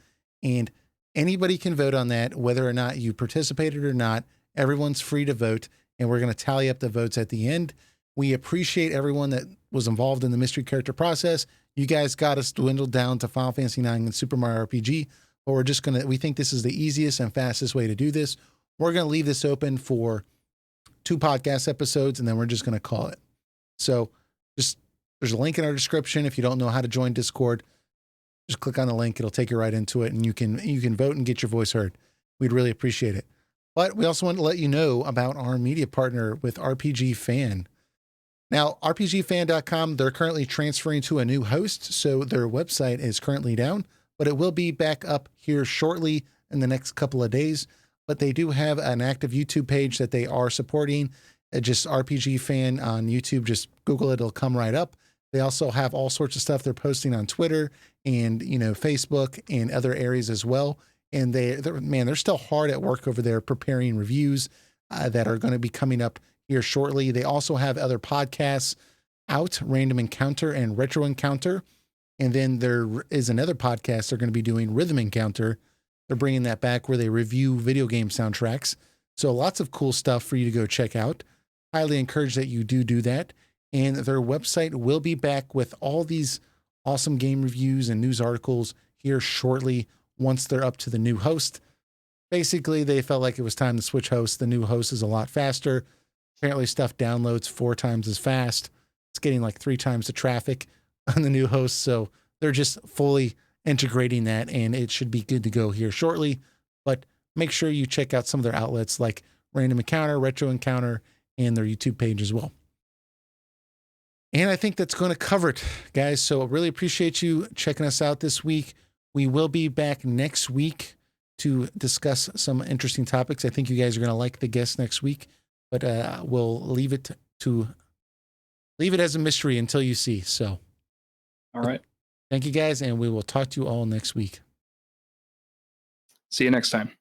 And anybody can vote on that, whether or not you participated or not. Everyone's free to vote, and we're going to tally up the votes at the end. We appreciate everyone that was involved in the mystery character process. You guys got us dwindled down to Final Fantasy IX and Super Mario RPG, but we think this is the easiest and fastest way to do this. We're going to leave this open for 2 podcast episodes, and then we're just going to call it. So there's a link in our description. If you don't know how to join Discord, just click on the link. It'll take you right into it, and you can vote and get your voice heard. We'd really appreciate it. But we also want to let you know about our media partner with RPG Fan. Now, RPGFan.com, they're currently transferring to a new host, so their website is currently down, but it will be back up here shortly in the next couple of days. But they do have an active YouTube page that they are supporting. Just RPG Fan on YouTube. Just Google it. It'll come right up. They also have all sorts of stuff they're posting on Twitter and, Facebook and other areas as well. And they're still hard at work over there preparing reviews that are going to be coming up here shortly. They also have other podcasts out, Random Encounter and Retro Encounter. And then there is another podcast they're going to be doing, Rhythm Encounter. They're bringing that back where they review video game soundtracks. So lots of cool stuff for you to go check out. Highly encourage that you do that. And their website will be back with all these awesome game reviews and news articles here shortly once they're up to the new host. Basically, they felt like it was time to switch hosts. The new host is a lot faster. Apparently, stuff downloads 4 times as fast. It's getting like 3 times the traffic on the new host. So they're just fully integrating that, and it should be good to go here shortly. But make sure you check out some of their outlets like Random Encounter, Retro Encounter, and their YouTube page as well. And I think that's going to cover it, guys. So I really appreciate you checking us out this week. We will be back next week to discuss some interesting topics. I think you guys are going to like the guests next week, but we'll leave it as a mystery until you see. So, all right. Thank you guys, and we will talk to you all next week. See you next time.